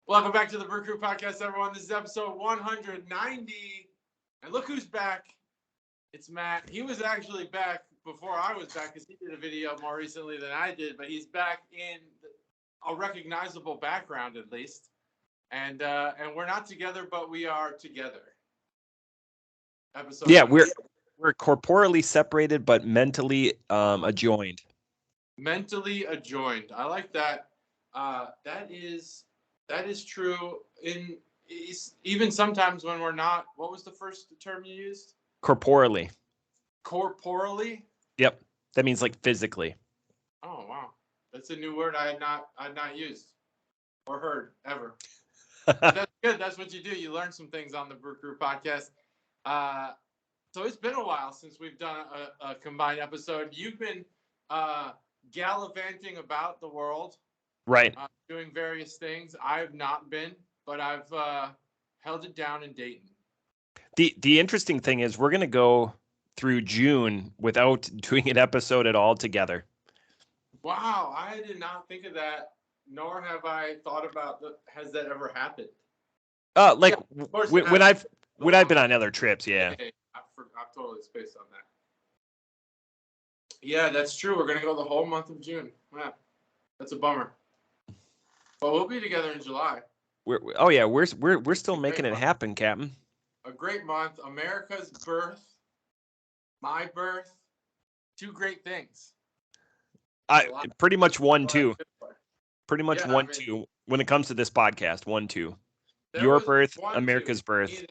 Welcome back to the Brew Crew Podcast, everyone. This is episode 190. And look who's back. It's Matt. He was actually back before I was back because he did a video more recently than I did, but he's back in a recognizable background at least. And we're not together, but we are together. Episode. Yeah, we're corporally separated, but mentally adjoined. Mentally adjoined. I like that. That is true. Even sometimes when we're not. What was the first term you used? Corporally. Corporally? Yep. That means like physically. Oh wow, that's a new word I had not used or heard ever. That's good. That's what you do. You learn some things on the Brew Crew Podcast. So it's been a while since we've done a combined episode. You've been gallivanting about the world, right? Doing various things. I have not been, but I've held it down in Dayton. The interesting thing is we're going to go through June without doing an episode at all together. Wow, I did not think of that, nor have I thought about has that ever happened? When I've been on other trips, yeah. I've totally spaced on that. Yeah, that's true. We're gonna go the whole month of June. Wow, that's a bummer. But we'll be together in July. We're still making it happen, Captain. A great month. America's birth, my birth, two great things. Pretty much 1-2. Pretty much 1-2 when it comes to this podcast. 1-2. Your birth, America's birth.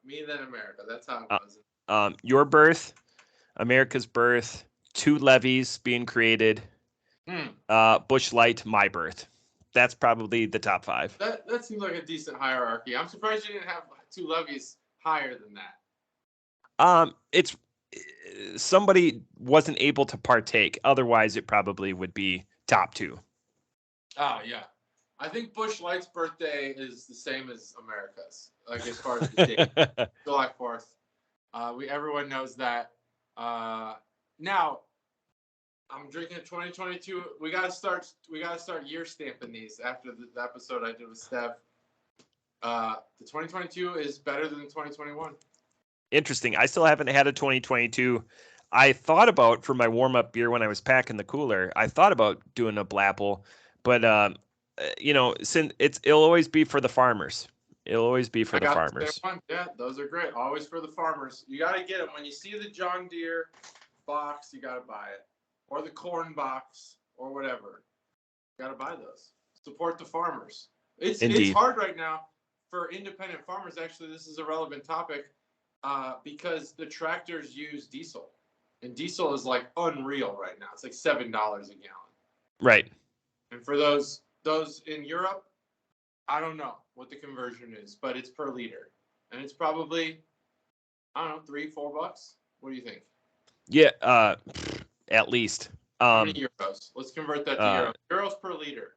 Me then America. That's how it was. Your birth, America's birth, 2 levies being created. Bush Light, my birth. That's probably the top 5. That seems like a decent hierarchy. I'm surprised you didn't have 2 levies higher than that. It's somebody wasn't able to partake. Otherwise, it probably would be top 2. Oh yeah. I think Bush Light's birthday is the same as America's, like as far as the date, July 4th. Everyone knows that. Now, I'm drinking a 2022. We gotta start year stamping these after the episode I did with Stev. The 2022 is better than the 2021. Interesting. I still haven't had a 2022. I thought about for my warm up beer when I was packing the cooler. I thought about doing a Blapple, but since it'll always be for the farmers. It'll always be for the farmers. Yeah, those are great. Always for the farmers. You got to get them. When you see the John Deere box, you got to buy it. Or the corn box or whatever. You got to buy those. Support the farmers. It's hard right now for independent farmers. Actually, this is a relevant topic because the tractors use diesel. And diesel is like unreal right now. It's like $7 a gallon. Right. And for those in Europe, I don't know what the conversion is, but it's per liter. And it's probably, I don't know, $3-4. What do you think? Yeah, at least. How many euros? Let's convert that to euros. Euros per liter.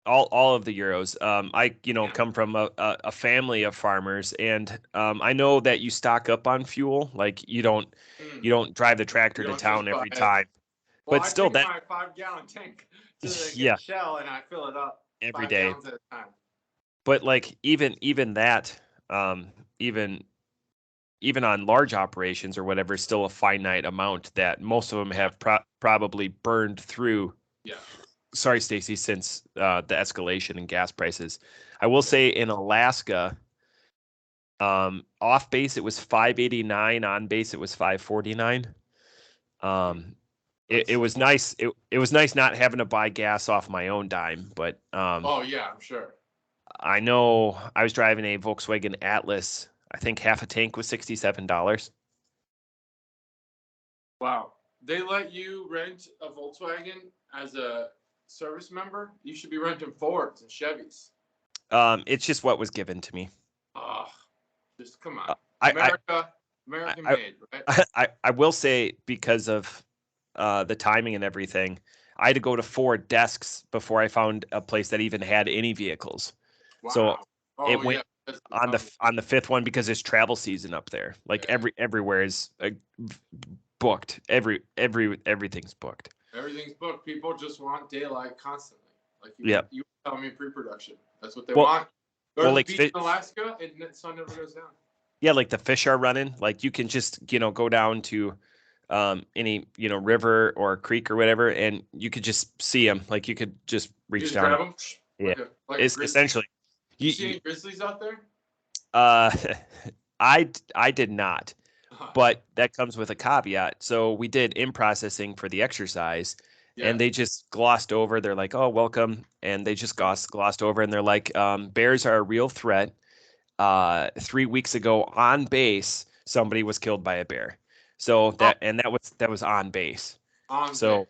All of the euros. I come from a family of farmers, and I know that you stock up on fuel. Like you don't drive the tractor to town every time. Well, but still, that my 5-gallon tank to the shell, and I fill it up every day. 5 gallons at a time. But like even that, even on large operations or whatever, still a finite amount that most of them have probably burned through. Yeah. Sorry, Stacy, since the escalation in gas prices. I will say in Alaska, off base it was $5.89, on base it was $5.49. It was nice. It was nice not having to buy gas off my own dime, but oh yeah, I'm sure. I know I was driving a Volkswagen Atlas. I think half a tank was $67. Wow. They let you rent a Volkswagen as a service member? You should be renting Fords and Chevys. It's just what was given to me. Oh, just come on. American made, right? I will say, because of the timing and everything, I had to go to 4 desks before I found a place that even had any vehicles. Wow. So it went on the 5th one because there's travel season up there. Like everywhere is booked. Everything's booked. Everything's booked. People just want daylight constantly. Like you tell me pre-production. That's what they Well, want. Go well, to the like beach in Alaska, and the sun never goes down. Yeah, like the fish are running. Like you can just, go down to any, river or creek or whatever, and you could just see them. Like you could just You reach just down. grab them. Yeah, Like a it's grizzly. essentially. You see any grizzlies out there? Uh, I did not, but that comes with a caveat. So we did in processing for the exercise, and they just glossed over. They're like, "Oh, welcome," and they just glossed over, and they're like, "Bears are a real threat." 3 weeks ago on base, somebody was killed by a bear. So that was on base. So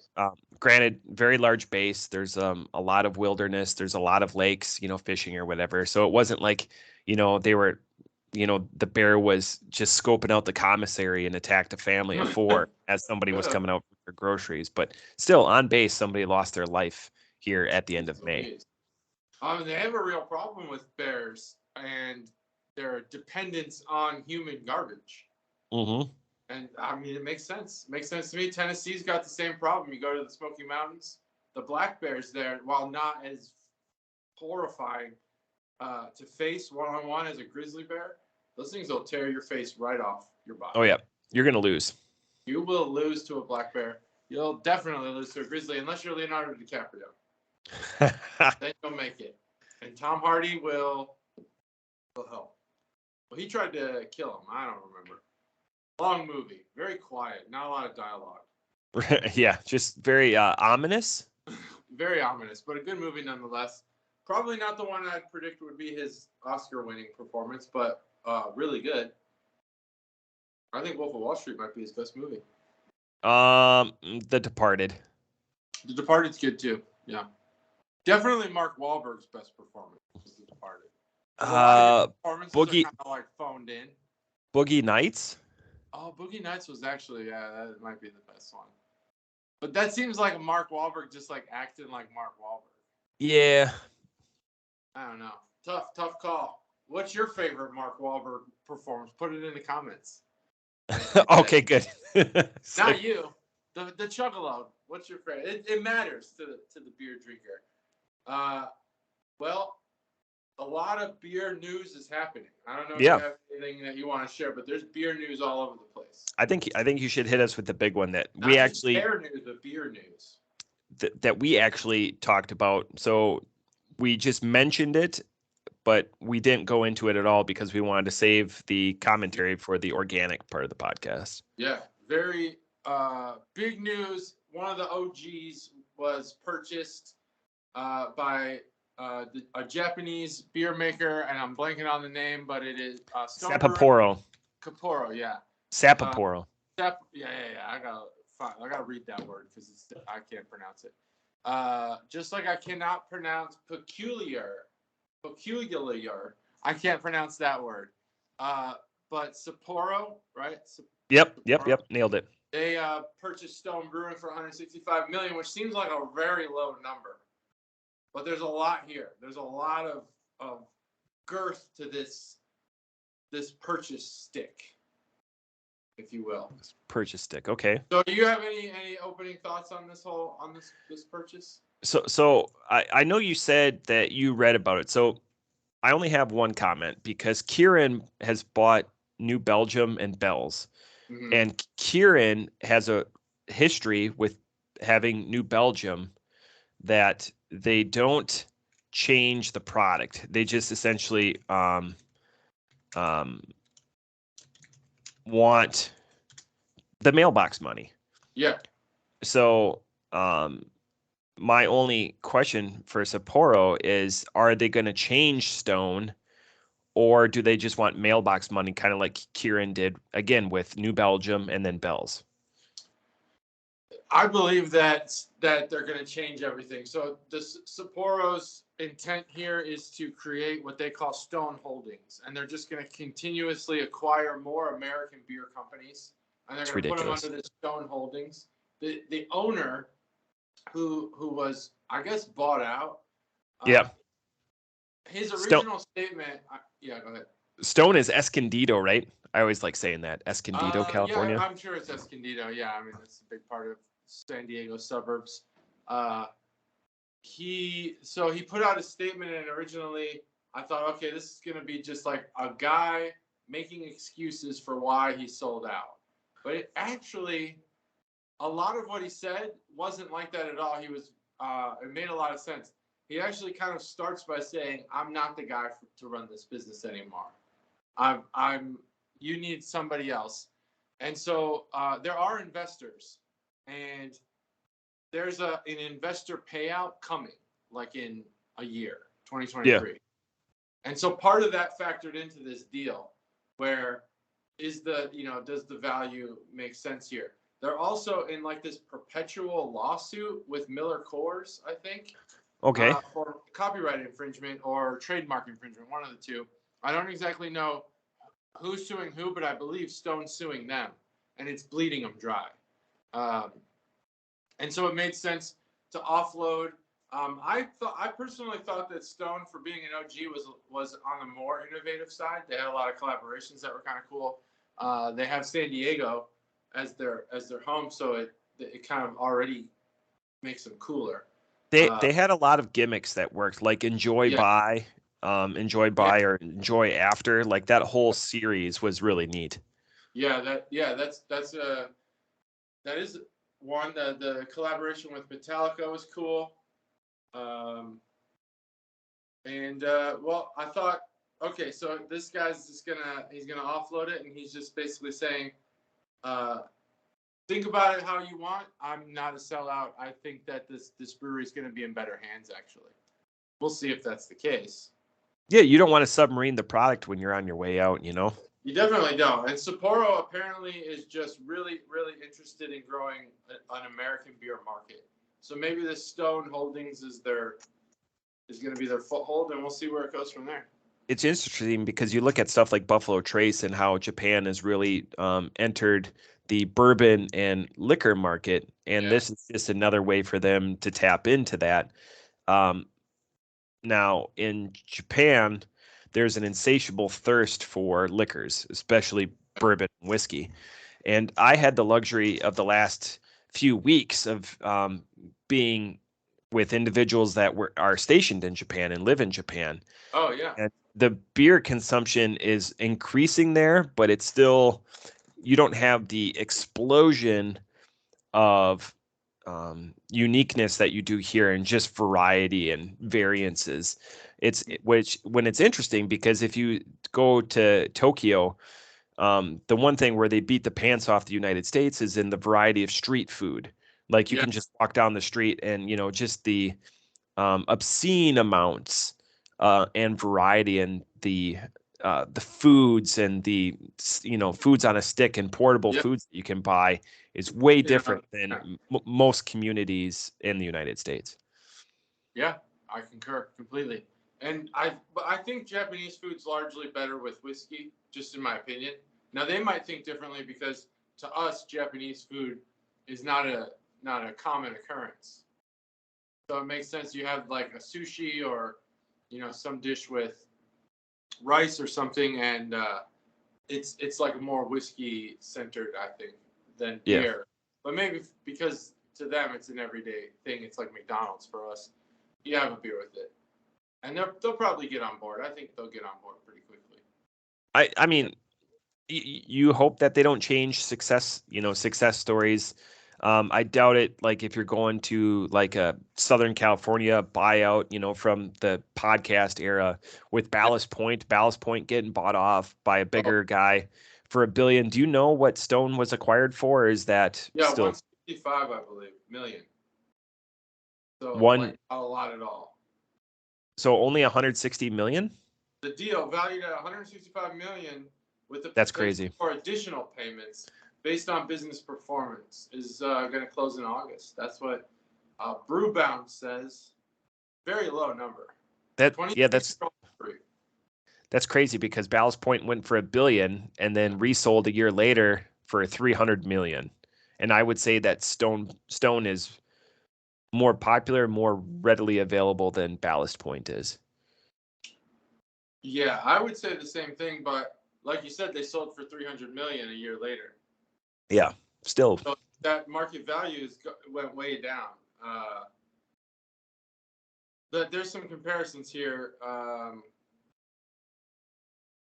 granted, very large base. There's a lot of wilderness. There's a lot of lakes, fishing or whatever. So it wasn't like, they were, the bear was just scoping out the commissary and attacked a family of 4 as somebody was coming out for groceries. But still on base, somebody lost their life here at the end of May. They have a real problem with bears and their dependence on human garbage. Mm-hmm. And I mean, it makes sense. It makes sense to me. Tennessee's got the same problem. You go to the Smoky Mountains, the black bears there, while not as horrifying to face one-on-one as a grizzly bear, those things will tear your face right off your body. Oh, yeah. You're going to lose. You will lose to a black bear. You'll definitely lose to a grizzly unless you're Leonardo DiCaprio. Then you'll make it. And Tom Hardy will help. Well, he tried to kill him. I don't remember. Long movie. Very quiet. Not a lot of dialogue. Yeah, just very ominous. Very ominous, but a good movie nonetheless. Probably not the one I'd predict would be his Oscar-winning performance, but really good. I think Wolf of Wall Street might be his best movie. The Departed. The Departed's good too. Yeah. Definitely Mark Wahlberg's best performance is The Departed. Boogie kind of like phoned in. Boogie Nights. Oh, Boogie Nights was actually that might be the best one. But that seems like a Mark Wahlberg just like acting like Mark Wahlberg. Yeah. I don't know. Tough call. What's your favorite Mark Wahlberg performance? Put it in the comments. Okay, good. Not you. The Chuggalo. What's your favorite? It matters to the beer drinker. Well, a lot of beer news is happening. I don't know if you have anything that you want to share, but there's beer news all over the place. I think you should hit us with the big one that Not we just actually beer news, but beer news. That we actually talked about. So we just mentioned it, but we didn't go into it at all because we wanted to save the commentary for the organic part of the podcast. Yeah, very big news. One of the OGs was purchased by a Japanese beer maker, and I'm blanking on the name, but it is Sapporo. Sapporo, yeah. Sapporo. Yeah. I gotta read that word because I can't pronounce it. Just like I cannot pronounce peculiar. I can't pronounce that word. But Sapporo, right? Yep. Nailed it. They purchased Stone Brewing for $165 million, which seems like a very low number. But there's a lot here. There's a lot of girth to this purchase stick, if you will. Purchase stick. Okay. So do you have any opening thoughts on this this purchase? So I know you said that you read about it. So I only have one comment because Kieran has bought New Belgium and Bell's. Mm-hmm. And Kieran has a history with having New Belgium that they don't change the product. They just essentially want the mailbox money. Yeah. So my only question for Sapporo is, are they going to change Stone, or do they just want mailbox money, kind of like Kieran did, again, with New Belgium and then Bell's? I believe that they're going to change everything. So the Sapporo's intent here is to create what they call Stone Holdings, and they're just going to continuously acquire more American beer companies, and they're going to put them under the Stone Holdings. The owner, who was, I guess, bought out. His original statement. Go ahead. Stone is Escondido, right? I always like saying that. Escondido, California. Yeah, I'm sure it's Escondido. Yeah, I mean, it's a big part of San Diego suburbs. he put out a statement, and originally I thought, okay, this is gonna be just like a guy making excuses for why he sold out. But it actually, a lot of what he said wasn't like that at all. He was, it made a lot of sense. He actually kind of starts by saying, "I'm not the guy to run this business anymore. You need somebody else." And so there are investors, and there's an investor payout coming, like in a year, 2023. And so part of that factored into this deal, where does the value make sense here? They're also in like this perpetual lawsuit with Miller Coors, I think. Okay. For copyright infringement or trademark infringement, one of the two. I don't exactly know who's suing who, but I believe Stone's suing them, and it's bleeding them dry. And so it made sense to offload. I personally thought that Stone, for being an OG, was on the more innovative side. They had a lot of collaborations that were kind of cool. They have San Diego as their home, so it kind of already makes them cooler. They had a lot of gimmicks that worked, like enjoy by or enjoy after. Like that whole series was really neat. That is one. The collaboration with Metallica was cool. Well, I thought, okay, so this guy's he's gonna offload it, and he's just basically saying, think about it how you want. I'm not a sellout. I think that this brewery is going to be in better hands, actually. We'll see if that's the case. Yeah, you don't want to submarine the product when you're on your way out, you know? You definitely don't. And Sapporo apparently is just really, really interested in growing an American beer market. So maybe this Stone Holdings is going to be their foothold, and we'll see where it goes from there. It's interesting because you look at stuff like Buffalo Trace and how Japan has really entered the bourbon and liquor market, and this is just another way for them to tap into that. Now, in Japan, there's an insatiable thirst for liquors, especially bourbon and whiskey. And I had the luxury of the last few weeks of being with individuals that are stationed in Japan and live in Japan. Oh, yeah. And the beer consumption is increasing there, but it's still, you don't have the explosion of uniqueness that you do here, and just variety and variances. When it's interesting, because if you go to Tokyo, the one thing where they beat the pants off the United States is in the variety of street food. Like you can just walk down the street and, just the obscene amounts and variety, and the foods and the foods on a stick and portable foods that you can buy is way different than most communities in the United States. Yeah, I concur completely. And I think Japanese food's largely better with whiskey, just in my opinion. Now they might think differently, because to us Japanese food is not a common occurrence. So it makes sense you have like a sushi or some dish with rice or something, and it's like more whiskey centered, I think, than beer. But maybe because to them it's an everyday thing. It's like McDonald's for us. You have a beer with it, and they'll probably get on board. I think they'll get on board pretty quickly. I mean, you hope that they don't change success stories. I doubt it. Like if you're going to like a Southern California buyout, from the podcast era with Ballast Point getting bought off by a bigger guy for $1 billion. Do you know what Stone was acquired for? Or is that still 165, I believe, million? So not a lot at all. So only 160 million? The deal valued at 165 million with the That's crazy for additional payments based on business performance is going to close in August. That's what Brewbound says. Very low number. That's crazy, because Ballast Point went for $1 billion and then resold a year later for 300 million. And I would say that Stone is more popular, more readily available than Ballast Point is. Yeah, I would say the same thing, but like you said, they sold for 300 million a year later. Yeah, still. So that market value went way down. there's some comparisons here.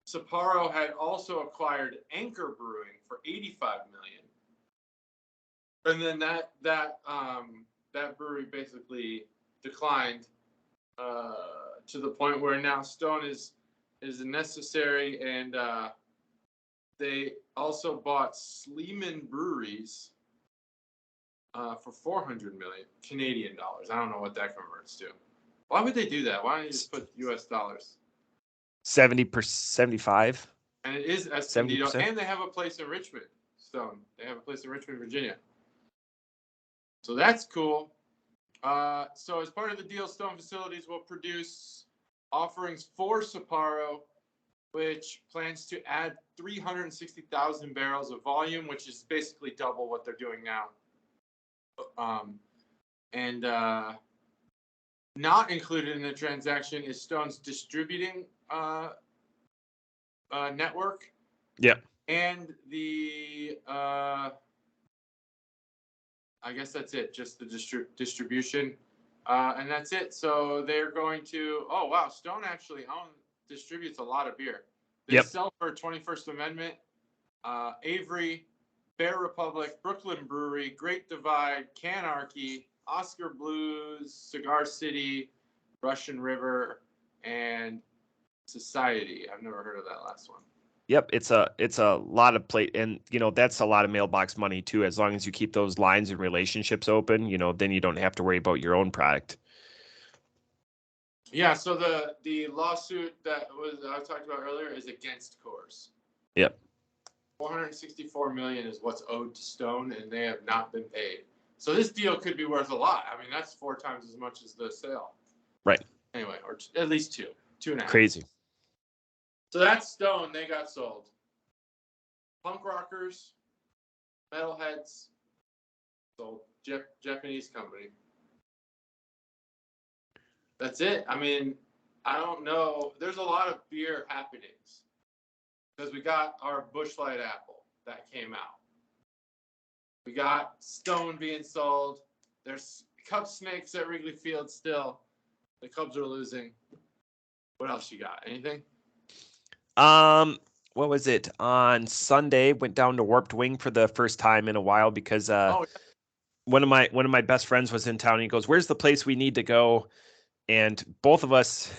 Sapporo had also acquired Anchor Brewing for $85 million, and then that brewery basically declined to the point where now Stone is necessary, and they also bought Sleeman Breweries for $400 million Canadian dollars. I don't know what that converts to. Why would they do that? Why don't you just put U.S. dollars? 70%, 75. And it is STD, and they have a place in Richmond. Stone. They have a place in Richmond, Virginia. So that's cool. So as part of the deal, Stone Facilities will produce offerings for Sapporo, which plans to add 360,000 barrels of volume, which is basically double what they're doing now. And not included in the transaction is Stone's distributing network. Yeah. And the I guess that's it, just the distribution. And that's it. So they're going to, oh, wow, Stone actually distributes a lot of beer. They sell for 21st Amendment, Avery, Bear Republic, Brooklyn Brewery, Great Divide, Canarchy, Oscar Blues, Cigar City, Russian River, and Society. I've never heard of that last one. Yep, it's a lot of plate, and that's a lot of mailbox money too. As long as you keep those lines and relationships open, then you don't have to worry about your own product. Yeah. So the lawsuit that I talked about earlier is against Coors. Yep. $464 million is what's owed to Stone, and they have not been paid. So this deal could be worth a lot. I mean, that's 4 times as much as the sale. Right. Anyway, or at least 2.5. Crazy. So that's Stone. They got sold. Punk rockers, metalheads, sold. Japanese company. That's it. I mean, I don't know. There's a lot of beer happenings because we got our Busch Light Apple that came out. We got Stone being sold. There's Cub Snakes at Wrigley Field still. The Cubs are losing. What else you got? Anything? What was it? On Sunday, went down to Warped Wing for the first time in a while because one of my best friends was in town. And he goes, "Where's the place we need to go?" And both of us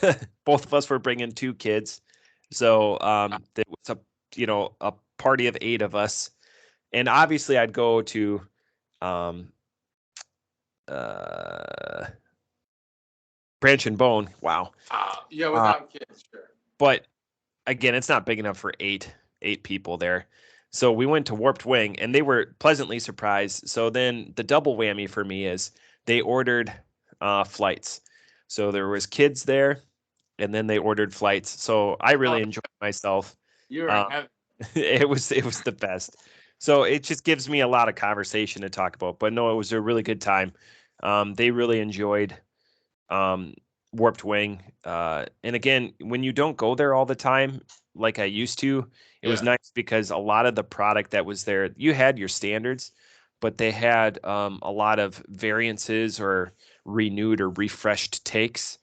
were bringing 2 kids, so there was a party of 8 of us, and obviously I'd go to Branch and Bone. Wow. Yeah, without kids, sure. But again, it's not big enough for eight people there. So we went to Warped Wing, and they were pleasantly surprised. So then the double whammy for me is they ordered flights. So there was kids there, and then they ordered flights. So I really enjoyed myself. You were in heaven. It was the best. So it just gives me a lot of conversation to talk about. But no, it was a really good time. They really enjoyed Warped Wing. And again, when you don't go there all the time, like I used to, it was nice because a lot of the product that was there, you had your standards, but they had a lot of variances or renewed or refreshed takes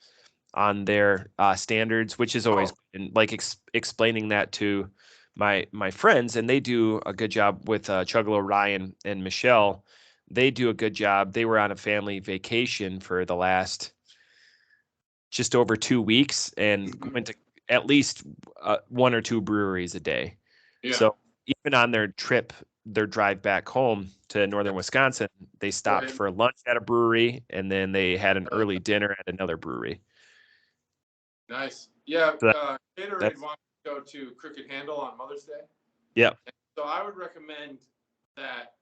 on their standards, which is always like explaining that to my friends, and they do a good job with Chuggalo, Ryan, and Michelle. They do a good job. They were on a family vacation for the last just over 2 weeks and went to at least 1 or 2 breweries a day. Yeah. So even on their drive back home to northern Wisconsin, they stopped for lunch at a brewery, and then they had an early dinner at another brewery. Nice. Yeah. So Gatorade wants to go to Crooked Handle on Mother's Day. Yeah. So I would recommend that.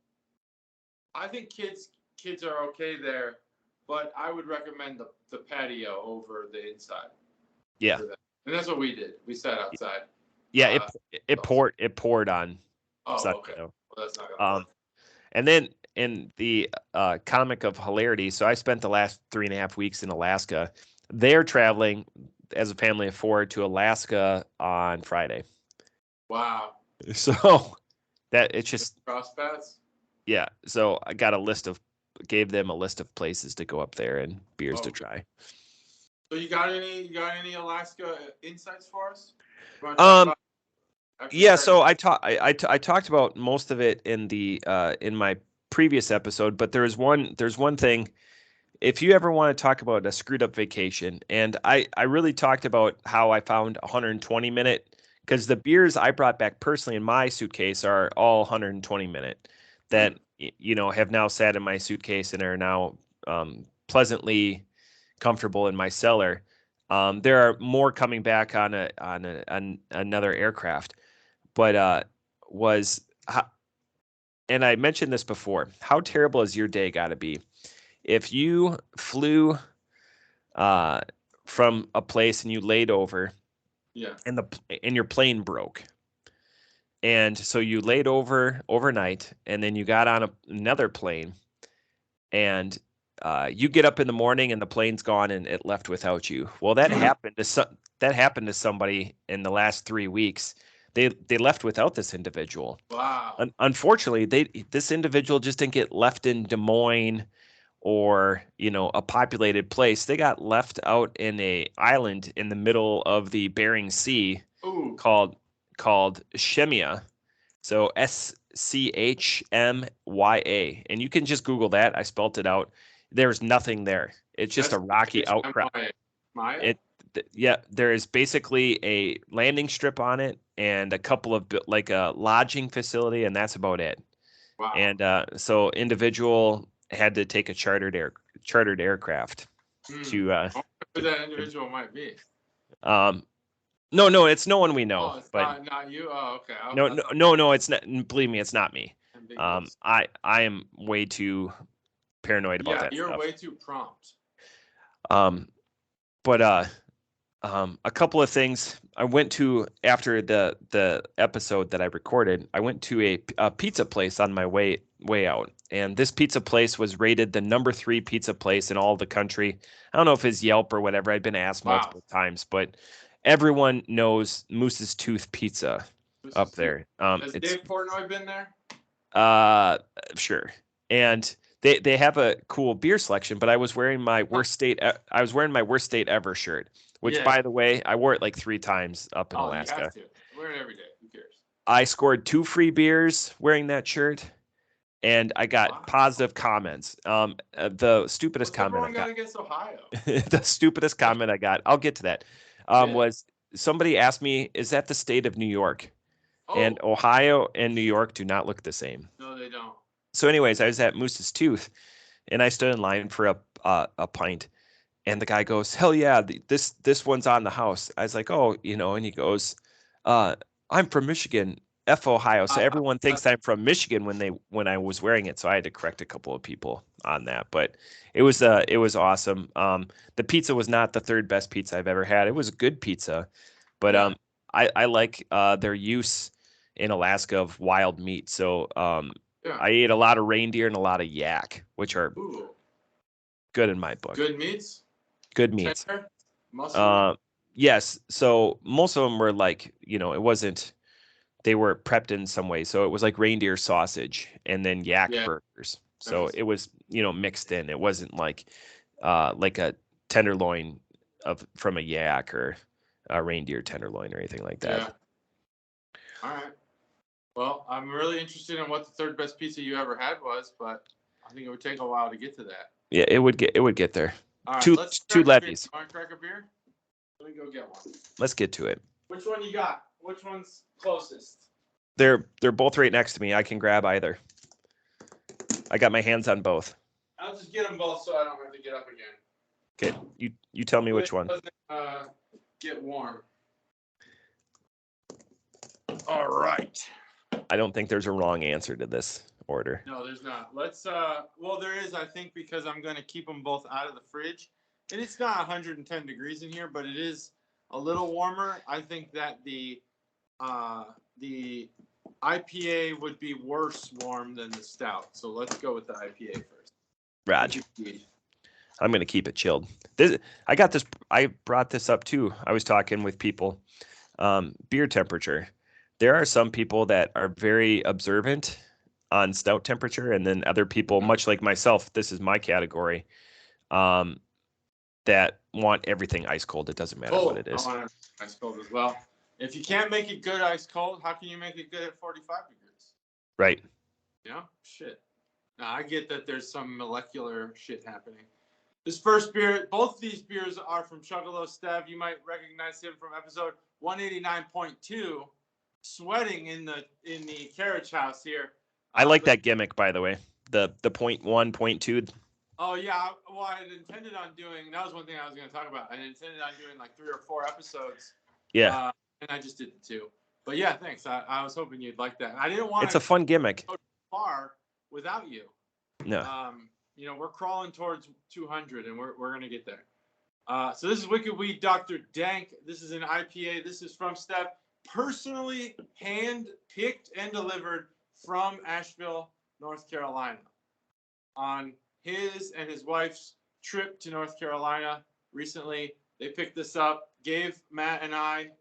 I think kids are okay there, but I would recommend the patio over the inside. Yeah. And that's what we did. We sat outside. Yeah, it poured on. Oh, Sunday, okay. though. Well, that's not gonna work. And then in the comic of hilarity, so I spent the last 3.5 weeks in Alaska. They're traveling as a family of 4 to Alaska on Friday. Wow. So that it's just cross paths. Yeah. So I gave them a list of places to go up there and beers to try. So you got any Alaska insights for us? Yeah, so I talked about most of it in my previous episode, but there's one thing. If you ever want to talk about a screwed up vacation, and I really talked about how I found 120 minute, because the beers I brought back personally in my suitcase are all 120 minute that have now sat in my suitcase and are now pleasantly comfortable in my cellar. There are more coming back on another aircraft, but and I mentioned this before. How terrible has your day got to be if you flew from a place and you laid over, and your plane broke, and so you laid over overnight, and then you got on another plane, and you get up in the morning and the plane's gone and it left without you. Well, that happened to somebody in the last 3 weeks. They left without this individual. Wow. Unfortunately, this individual just didn't get left in Des Moines or a populated place. They got left out in a island in the middle of the Bering Sea. Ooh. called Shemya. So Schmya, and you can just Google that. I spelt it out. There's nothing there. It's just a rocky outcrop. There is basically a landing strip on it and a couple of like a lodging facility, and that's about it. Wow. And so individual had to take a chartered aircraft to. Who that individual might be? No, it's no one we know. Oh, it's but not you. Oh, okay. No, it's not. Believe me, it's not me. I am way too paranoid about that. You're way too prompt. But a couple of things. I went to after the episode that I recorded. I went to a pizza place on my way out, and this pizza place was rated the number 3 pizza place in all of the country. I don't know if it's Yelp or whatever. I've been asked multiple times, but everyone knows Moose's Tooth Pizza up there. Has Dave Portnoy been there? Sure. And they have a cool beer selection, but I was wearing my worst state ever shirt, which by the way, I wore it like 3 times up in Alaska. You have to. Wear it every day. Who cares? I scored 2 free beers wearing that shirt, and I got positive comments. The stupidest comment I got. Against Ohio? The stupidest comment I got. I'll get to that. Was somebody asked me, "Is that the state of New York?" And Ohio and New York do not look the same. No, they don't. So, anyways, I was at Moose's Tooth, and I stood in line for a pint, and the guy goes, "Hell yeah, this one's on the house." I was like, "Oh, and he goes, I'm from Michigan, F Ohio." So everyone thinks I'm from Michigan when I was wearing it. So I had to correct a couple of people on that, but it was awesome. The pizza was not the 3rd best pizza I've ever had. It was a good pizza, but I like their use in Alaska of wild meat. So I ate a lot of reindeer and a lot of yak, which are good in my book. Good meats. Good meats. Muscle. Yes. So most of them were like, it wasn't. They were prepped in some way. So it was like reindeer sausage and then yak burgers. So it was, mixed in. It wasn't like a tenderloin from a yak or a reindeer tenderloin or anything like that. Yeah. All right. Well, I'm really interested in what the 3rd best pizza you ever had was, but I think it would take a while to get to that. Yeah, it would get there. All right, two let's Levies. Want to crack a beer? Let me go get one. Let's get to it. Which one you got? Which one's closest? They're both right next to me. I can grab either. I got my hands on both. I'll just get them both so I don't have to get up again. Okay, you tell me which one. Get warm. All right. I don't think there's a wrong answer to this order. No, there's not. Let's well, there is, I think, because I'm going to keep them both out of the fridge. And it's not 110 degrees in here, but it is a little warmer. I think that the IPA would be worse warm than the stout. So let's go with the IPA first. Raj. I'm going to keep it chilled. I brought this up too. I was talking with people. Beer temperature. There are some people that are very observant on stout temperature, and then other people, much like myself, this is my category. that want everything ice cold. It doesn't matter what it is. I want ice cold as well. If you can't make it good ice cold, how can you make it good at 45 degrees? Right. Shit. Now, I get that there's some molecular shit happening. This first beer, both of these beers are from Chuggalo Stev. You might recognize him from episode 189.2, sweating in the carriage house here. I like that gimmick, by the way. The 0.1, 0.2. Oh, yeah. Well, I had intended on doing, that was one thing I was going to talk about. I intended on doing like 3 or 4 episodes. Yeah. And I just did the 2. But yeah, thanks. I was hoping you'd like that. I didn't want It's a fun gimmick. Go too far without you. No. We're crawling towards 200, and we're going to get there. So this is Wicked Weed Dr. Dank. This is an IPA. This is from Stev. Personally hand-picked and delivered from Asheville, North Carolina. On his and his wife's trip to North Carolina recently, they picked this up, gave Matt and I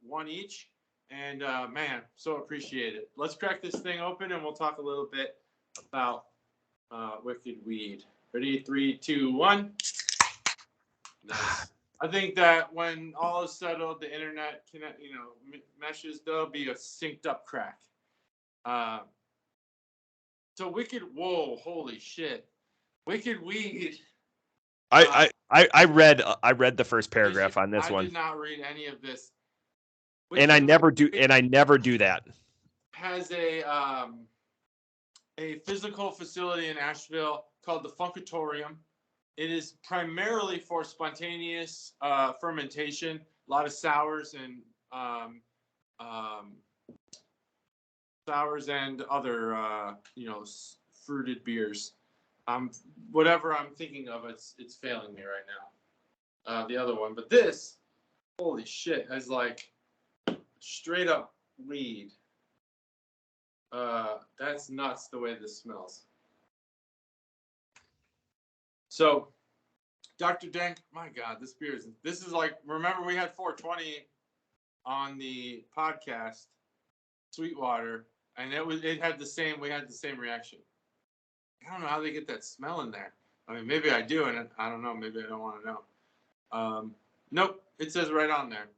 one each, and man, so appreciate it. Let's crack this thing open, and we'll talk a little bit about Wicked Weed. Ready? 3, 2, 1. Nice. I think that when all is settled, the internet meshes, there'll be a synced up crack. So Wicked, whoa, holy shit. Wicked Weed. I read the first paragraph on this one. I did not read any of this. And I never do that. Has a physical facility in Asheville called the Funkatorium. It is primarily for spontaneous fermentation, a lot of sours and other fruited beers. Whatever I'm thinking of, it's failing me right now. The other one, but this, holy shit, is like straight up weed. That's nuts the way this smells. So, Dr. Dank, my God, this is like, remember we had 420 on the podcast, Sweetwater, and we had the same reaction. I don't know how they get that smell in there. I mean, maybe I do, and I don't know, maybe I don't want to know. Nope, it says right on there.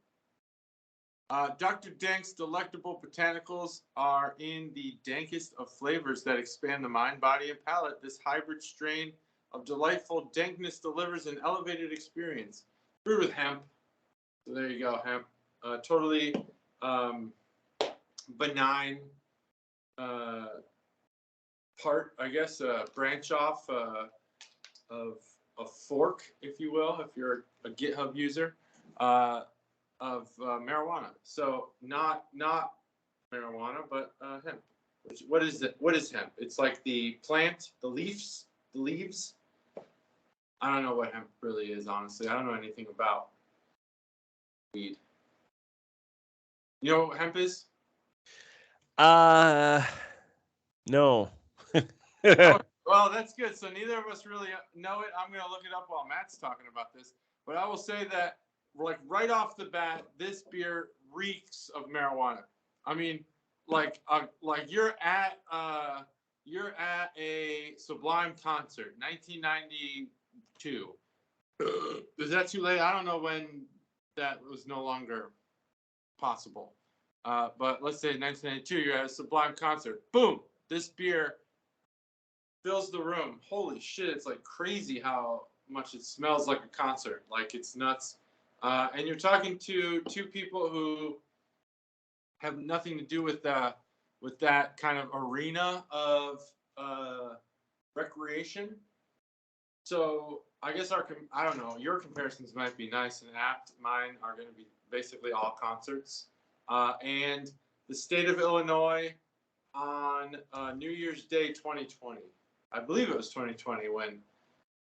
Dr. Dank's delectable botanicals are in the dankest of flavors that expand the mind, body, and palate. This hybrid strain of delightful dankness delivers an elevated experience. Brewed with hemp. So there you go, hemp. Totally benign part, I guess, branch off of a fork, if you will, if you're a GitHub user, of marijuana. So not marijuana, but hemp. What is it? What is hemp? It's like the plant, the leaves. I don't know what hemp really is, honestly. I don't know anything about weed. You know what hemp is? No. Oh, well, that's good. So neither of us really know it. I'm going to look it up while Matt's talking about this. But I will say that, like, right off the bat, this beer reeks of marijuana. I mean, like you're at a Sublime concert, 1992. Is that too late? I don't know when that was no longer possible. But let's say 1992, you're at a Sublime concert. Boom! This beer fills the room. Holy shit, it's like crazy how much it smells like a concert. Like, it's nuts. And you're talking to 2 people who have nothing to do with that kind of arena of recreation. So I guess I don't know, your comparisons might be nice and apt. Mine are going to be basically all concerts. And the state of Illinois on New Year's Day 2020. I believe it was 2020 when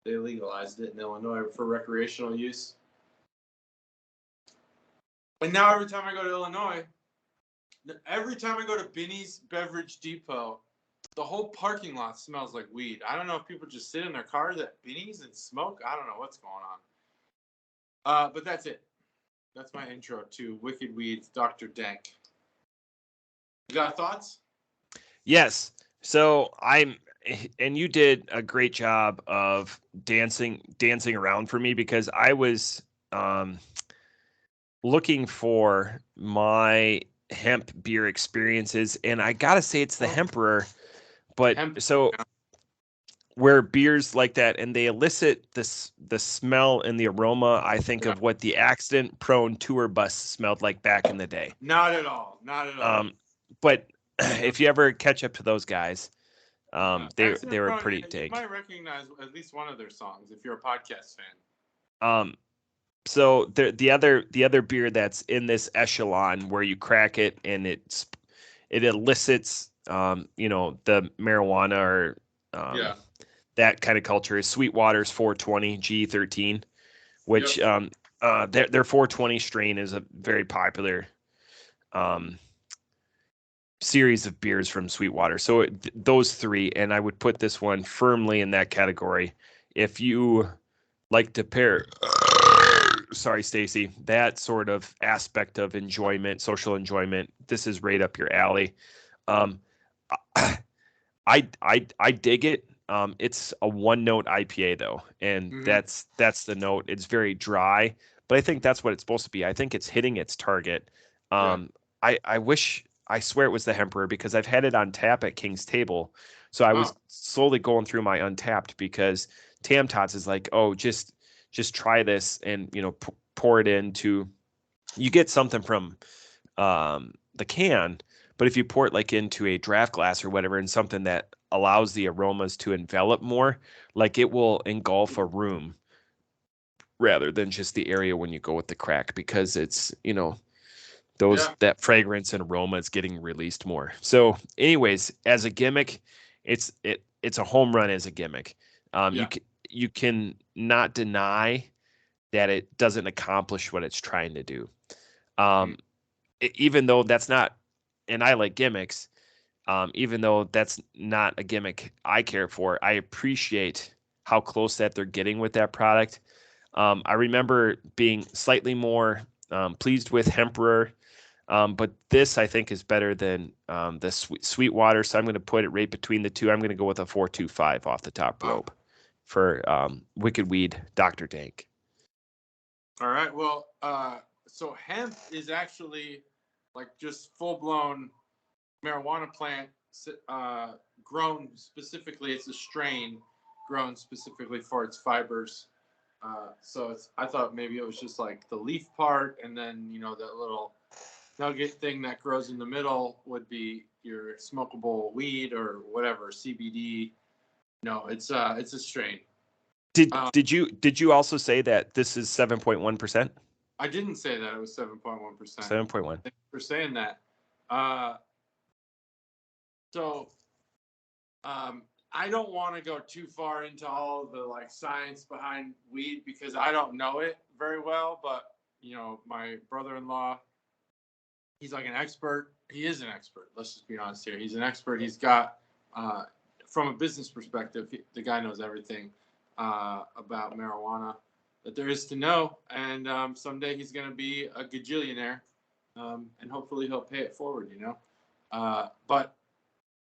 they legalized it in Illinois for recreational use. And now every time I go to Illinois, every time I go to Binny's Beverage Depot, the whole parking lot smells like weed. I don't know if people just sit in their cars at Binny's and smoke. I don't know what's going on. But that's it. That's my intro to Wicked Weeds, Dr. Dank. You got thoughts? Yes. So and you did a great job of dancing around for me, because I was looking for my hemp beer experiences, and I gotta say it's the Hemperor. But so where beers like that, and they elicit the smell and the aroma, I think of what the accident-prone tour bus smelled like back in the day. Not at all. Not at all. But if you ever catch up to those guys, they were pretty You dank. might recognize at least one of their songs if you're a podcast fan. So the other beer that's in this echelon where you crack it and it elicits the marijuana or that kind of culture is Sweetwater's 420 G13, which their 420 strain is a very popular series of beers from Sweetwater. So those three, and I would put this one firmly in that category. If you like to pair, sorry, Stacy, that sort of aspect of enjoyment, social enjoyment, this is right up your alley. I dig it. It's a one-note IPA though, and that's the note. It's very dry, but I think that's what it's supposed to be. I think it's hitting its target. I swear it was the Hemperor, because I've had it on tap at King's Table. So I was slowly going through my Untapped, because Tam Tots is like, oh, just try this and pour it into. You get something from the can, but if you pour it like into a draft glass or whatever, and something that allows the aromas to envelop more, like it will engulf a room rather than just the area when you go with the crack, because it's that fragrance and aroma is getting released more. So anyways, as a gimmick, it's a home run as a gimmick. You can not deny that it doesn't accomplish what it's trying to do. Even though that's not, and I like gimmicks, even though that's not a gimmick I care for, I appreciate how close that they're getting with that product. I remember being slightly more pleased with Hemperor, but this I think is better than the Sweetwater, so I'm going to put it right between the two. I'm going to go with a 4.25 off the top rope for Wicked Weed Dr. Dank. All right. Well, so hemp is actually like just full-blown marijuana plant grown specifically. It's a strain grown specifically for its fibers. So I thought maybe it was just like the leaf part, and then that little nugget thing that grows in the middle would be your smokable weed or whatever, CBD. No, it's a strain. Did you also say that this is 7.1%? I didn't say that it was 7.1%. 7.1. Thanks for saying that. I don't want to go too far into all the science behind weed, because I don't know it very well. But my brother-in-law, he's like an expert. He is an expert. Let's just be honest here. He's an expert. He's got, from a business perspective, the guy knows everything about marijuana that there is to know. And someday he's going to be a gajillionaire, and hopefully he'll pay it forward, But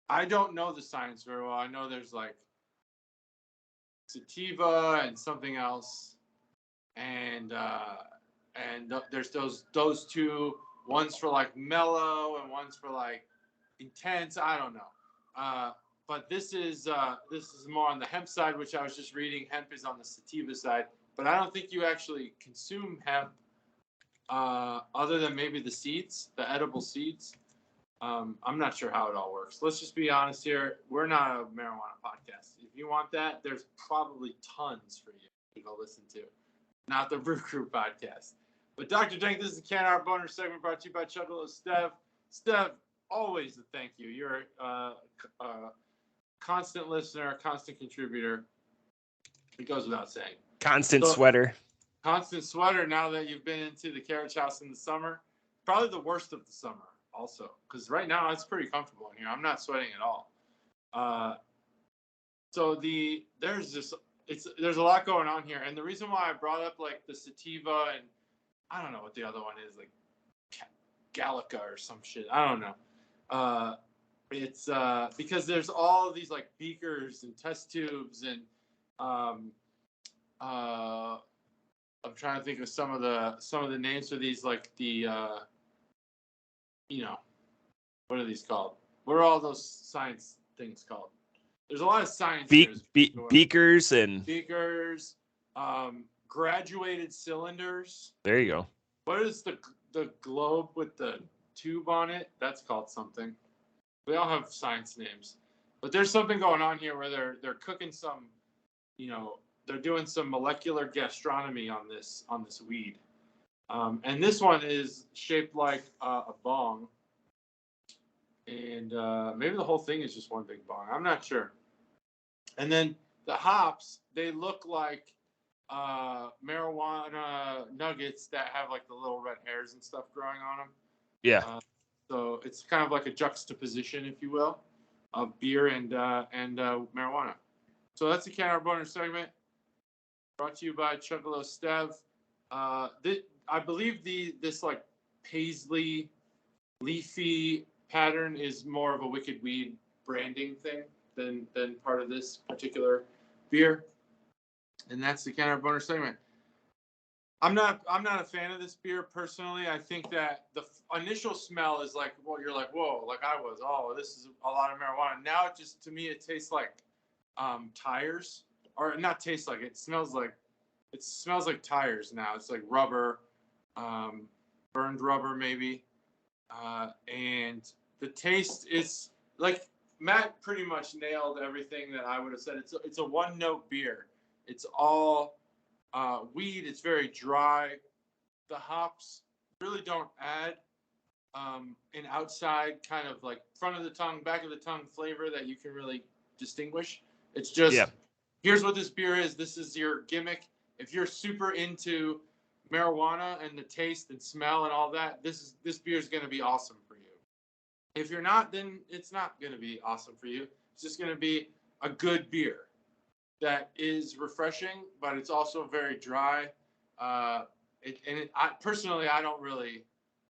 I don't know the science very well. I know there's sativa and something else, and there's those two. One's for mellow and one's for intense. I don't know. But this is more on the hemp side, which I was just reading. Hemp is on the sativa side, but I don't think you actually consume hemp other than maybe the seeds, the edible seeds. I'm not sure how it all works. Let's just be honest here. We're not a marijuana podcast. If you want that, there's probably tons for you to go listen to. Not the Brew Crew podcast. But Dr. Dank, this is the Can Art Boner segment brought to you by Chuggalo Stev. Stev, always a thank you. You're a constant listener, a constant contributor. It goes without saying. Constant sweater. Constant sweater now that you've been into the carriage house in the summer. Probably the worst of the summer also, because right now it's pretty comfortable in here. I'm not sweating at all. There's a lot going on here. And the reason why I brought up the sativa, and I don't know what the other one is, Gallica or some shit. I don't know. it's because there's all of these like beakers and test tubes and I'm trying to think of some of the names for these, like the what are these called? What are all those science things called? There's a lot of science. Beakers and graduated cylinders. There you go. What is the globe with the tube on it? That's called something. We all have science names, but there's something going on here where they're cooking some, they're doing some molecular gastronomy on this weed, and this one is shaped like a bong, and maybe the whole thing is just one big bong. I'm not sure. And then the hops, they look like marijuana nuggets that have like the little red hairs and stuff growing on them. Yeah. So it's kind of like a juxtaposition, if you will, of beer and marijuana. So that's the Can Bonus segment, brought to you by Chuggalo Stev. I believe this like paisley, leafy pattern is more of a Wicked Weed branding thing than part of this particular beer. And that's the Can Bonus segment. I'm not a fan of this beer personally. I think that the initial smell is like, well, you're like, whoa, like I was, oh, this is a lot of marijuana. Now it just, to me, it tastes like tires, or not tastes like, it smells like tires now. It's like rubber, burned rubber maybe. And the taste is like, Matt pretty much nailed everything that I would have said. It's a one note beer. It's all weed. It's very dry. The hops really don't add an outside kind of like front of the tongue, back of the tongue flavor that you can really distinguish. It's just, Here's what this beer is. This is your gimmick. If you're super into marijuana and the taste and smell and all that, this beer is going to be awesome for you. If you're not, then it's not going to be awesome for you. It's just going to be a good beer that is refreshing, but it's also very dry. Personally, I don't really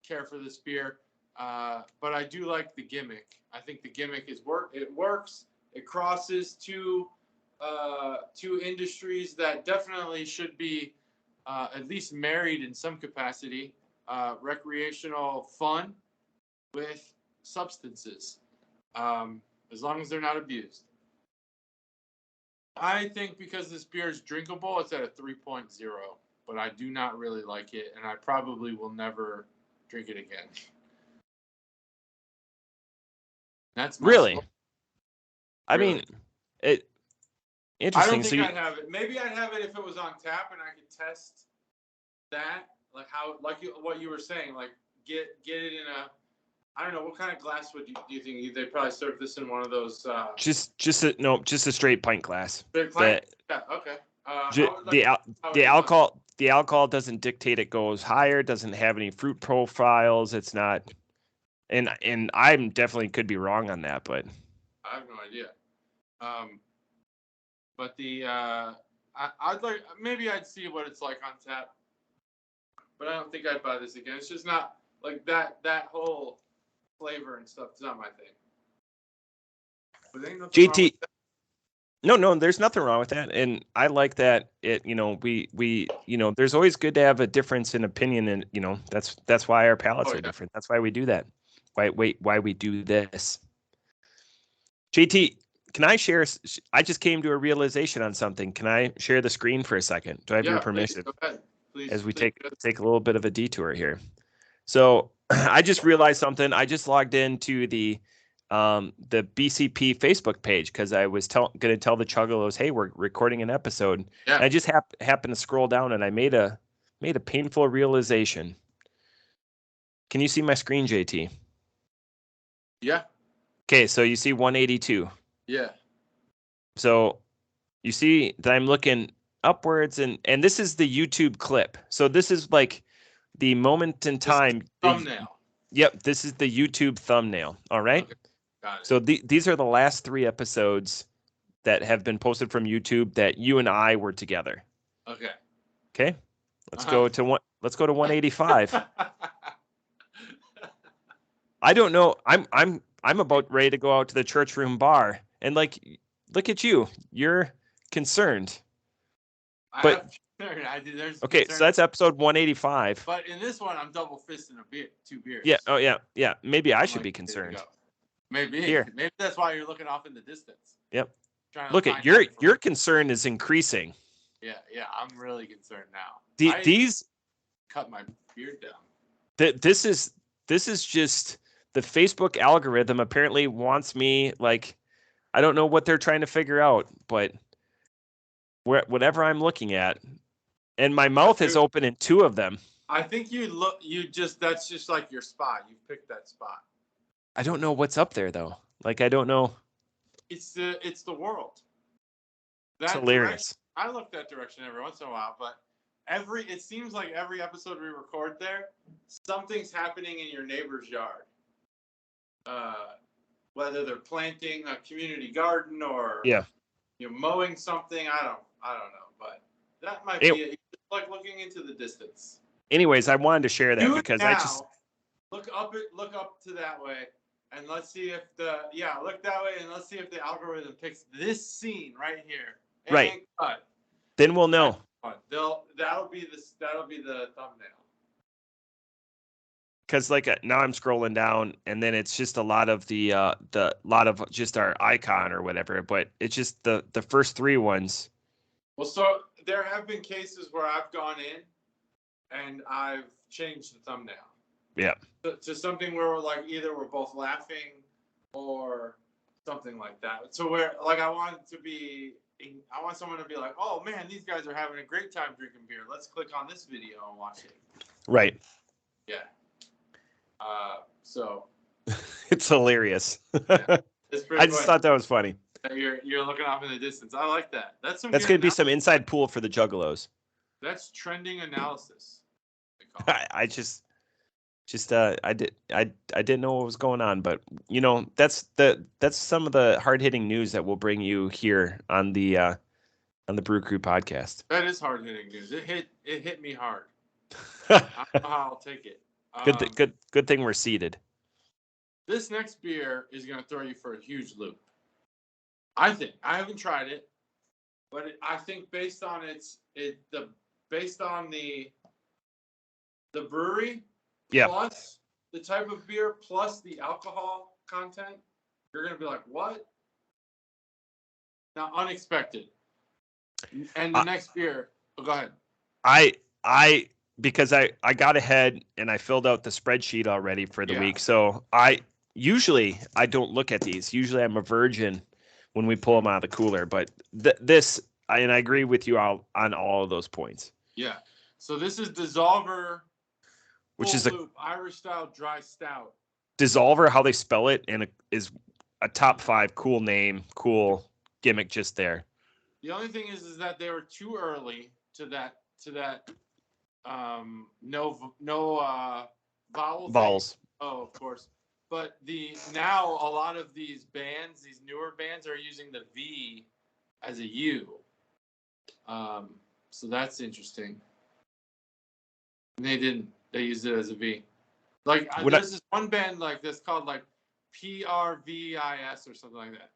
care for this beer, but I do like the gimmick. I think the gimmick it works. It crosses two industries that definitely should be at least married in some capacity. Recreational fun with substances, as long as they're not abused. I think because this beer is drinkable, it's at a 3.0, but I do not really like it, and I probably will never drink it again. That's really. I mean, it. Interesting. I don't think I'd have it. Maybe I'd have it if it was on tap and I could test that, like what you were saying, like get it in a. I don't know, what kind of glass do you think they probably serve this in? One of those. Just a straight pint glass. Straight pint? Yeah. Okay. The alcohol doesn't dictate it goes higher. Doesn't have any fruit profiles. It's not. And I'm definitely could be wrong on that, but I have no idea. But I'd like, maybe I'd see what it's like on tap, but I don't think I'd buy this again. It's just not like that whole flavor and stuff. It's not my thing. But ain't nothing JT. No, there's nothing wrong with that, and I like that. We there's always good to have a difference in opinion, and that's why our palates are different. That's why we do that. Why we do this. JT, can I share? I just came to a realization on something. Can I share the screen for a second? Do I have your permission? Please, go ahead. Please, as we take a little bit of a detour here. So I just realized something. I just logged into the BCP Facebook page because I was going to tell the Chuggalos, hey, we're recording an episode. Yeah. And I just happened to scroll down and I made a painful realization. Can you see my screen, JT? Yeah. Okay, so you see 182. Yeah. So you see that I'm looking upwards, and this is the YouTube clip. So this is like the moment in time. Thumbnail. Yep, this is the YouTube thumbnail. All right. Okay. Got it. So these are the last 3 episodes that have been posted from YouTube that you and I were together. Okay. Okay. Let's go to 185. I don't know. I'm about ready to go out to the church room bar, and like, look at you. You're concerned. But there's okay, concern. so that's episode 185. But in this one, I'm double fisting two beers. Yeah. Oh yeah. Maybe I should like, be concerned. Maybe. Here. Maybe that's why you're looking off in the distance. Yep. Trying to Look at your concern is increasing. Yeah. I'm really concerned now. These cut my beard down. This is just the Facebook algorithm apparently wants me, like, I don't know what they're trying to figure out, but whatever I'm looking at, and my mouth is open in two of them. I think that's just like your spot. You picked that spot. I don't know what's up there though. Like, I don't know. It's the world. That's hilarious. Direction, I look that direction every once in a while, but it seems like every episode we record there, something's happening in your neighbor's yard. Whether they're planting a community garden or mowing something, I don't know, but that might be it's like looking into the distance. Anyways, I wanted to share that because I just look up to that way, and let's see if look that way, and let's see if the algorithm picks this scene right here. Right. Then we'll know. That'll be the thumbnail. Because now I'm scrolling down, and then it's just a lot of the lot of just our icon or whatever, but it's just the first three ones. Well, so there have been cases where I've gone in and I've changed the thumbnail. Yeah. To something where either we're both laughing or something like that. So I want someone to be like, oh man, these guys are having a great time drinking beer. Let's click on this video and watch it. Right. Yeah. So it's hilarious. Yeah, it's I just thought that was funny. You're looking off in the distance. I like that. That's going to be some inside pool for the Juggalos. That's trending analysis. I didn't know what was going on, but that's some of the hard hitting news that we'll bring you here on the Brew Crew podcast. That is hard hitting news. It hit me hard. I don't know how I'll take it. Good thing we're seated. This next beer is going to throw you for a huge loop. I think. I haven't tried it, but I think based on the brewery, plus the type of beer, plus the alcohol content, you're going to be like, what? Now, unexpected. And the next beer, go ahead. Because I got ahead and I filled out the spreadsheet already for the week. So I don't look at these. Usually I'm a virgin when we pull them out of the cooler. But I agree with you on all of those points. Yeah. So this is Dssolvr, which is Irish style dry stout. Dssolvr, how they spell it, and is a top 5 cool name, cool gimmick just there. The only thing is that they were too early to that no vowels. Thing. Oh, of course. But now a lot of these newer bands are using the V as a U. So that's interesting. And they didn't. They used it as a V. There's this one band that's called PRVIS or something like that.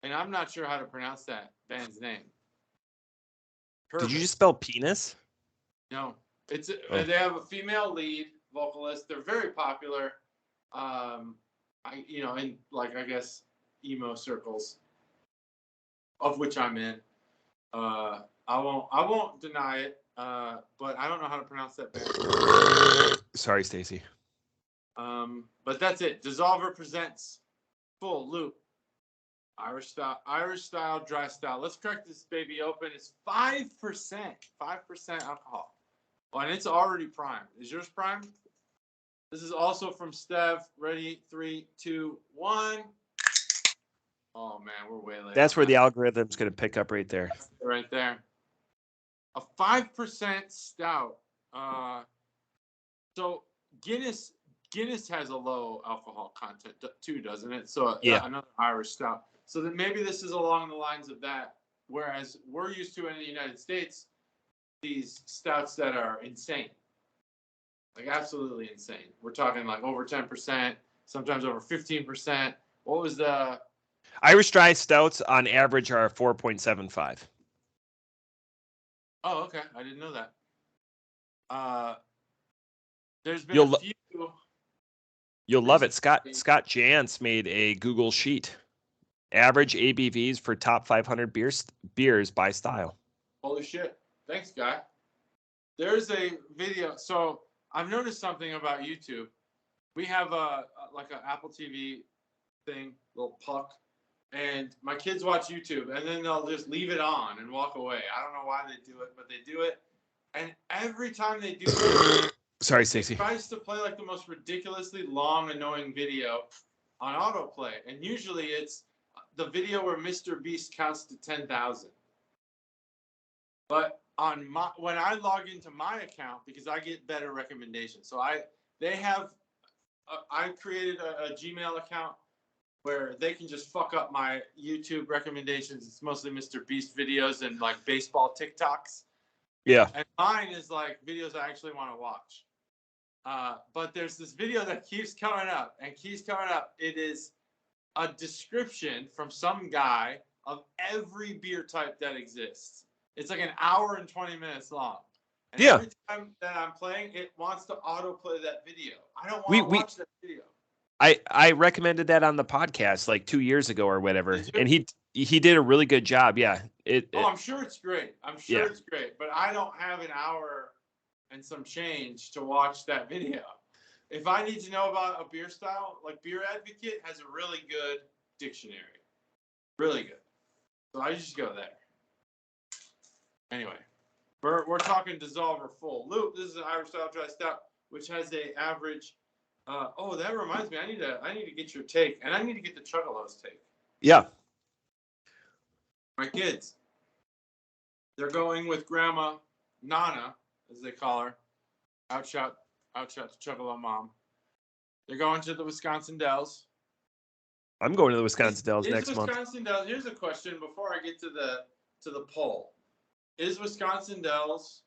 And I'm not sure how to pronounce that band's name. Did you just spell penis? No. They have a female lead vocalist. They're very popular. In I guess emo circles, of which I'm in. I won't deny it. But I don't know how to pronounce that band. Sorry, Stacy. But that's it. Dssolvr presents Full Loop Irish style dry style. Let's crack this baby open. It's 5%. 5% alcohol. Oh, and it's already primed. Is yours primed? This is also from Stev. Ready? 3, 2, 1. Oh man, we're way late. That's where the algorithm's going to pick up right there. Right there. A 5% stout. So Guinness has a low alcohol content too, doesn't it? So another Irish stout. So then maybe this is along the lines of that. Whereas we're used to in the United States these stouts that are insane, absolutely insane. We're talking over 10%, sometimes over 15%. What was the Irish dry stouts on average are 4.75. Oh, okay. I didn't know that. There's been You'll a few. You'll love it. Scott Jantz made a Google sheet. Average ABVs for top 500 beers by style. Holy shit. Thanks, guy. There's a video. So I've noticed something about YouTube. We have like an Apple TV thing, little puck, and my kids watch YouTube, and then they'll just leave it on and walk away. I don't know why they do it, but they do it. And every time they do it, sorry, Stacey, it tries to play like the most ridiculously long, annoying video on autoplay. And usually it's the video where Mr. Beast counts to 10,000. But when I log into my account, because I get better recommendations. So I created a Gmail account where they can just fuck up my YouTube recommendations. It's mostly Mr. Beast videos and like baseball TikToks. Yeah. And mine is like videos I actually want to watch. But there's this video that keeps coming up and keeps coming up. It is a description from some guy of every beer type that exists. It's like an hour and 20 minutes long. And every time that I'm playing, it wants to autoplay that video. I don't want to watch that video. I recommended that on the podcast like 2 years ago or whatever, and he did a really good job. Yeah. I'm sure it's great. I'm sure it's great, but I don't have an hour and some change to watch that video. If I need to know about a beer style, like Beer Advocate has a really good dictionary. Really good. So I just go there. Anyway, we're talking Dssolvr full. Luke, this is an Irish style dry stout, which has a average. That reminds me. I need to get your take, and I need to get the Chuggalo's take. Yeah. My kids, they're going with Grandma Nana, as they call her. Shout to Chuggalo Mom. They're going to the Wisconsin Dells. I'm going to the Wisconsin Dells next month. Wisconsin Dells. Here's a question before I get to the poll. Is Wisconsin Dells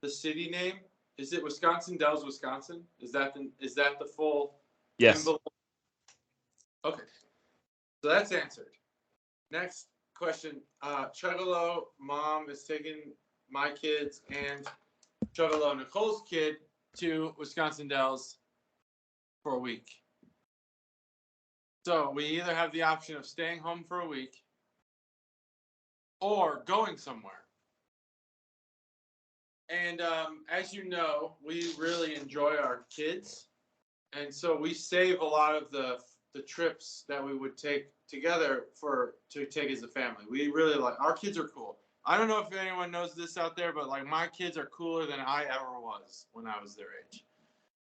the city name? Is it Wisconsin Dells, Wisconsin? Is that the full? Yes. Envelope? Okay. So that's answered. Next question. Chuggalo Mom is taking my kids and Chuggalo Nicole's kid to Wisconsin Dells for a week. So we either have the option of staying home for a week or going somewhere. And as you know, we really enjoy our kids. And so we save a lot of the trips that we would take together to take as a family. We really our kids are cool. I don't know if anyone knows this out there, but like my kids are cooler than I ever was when I was their age.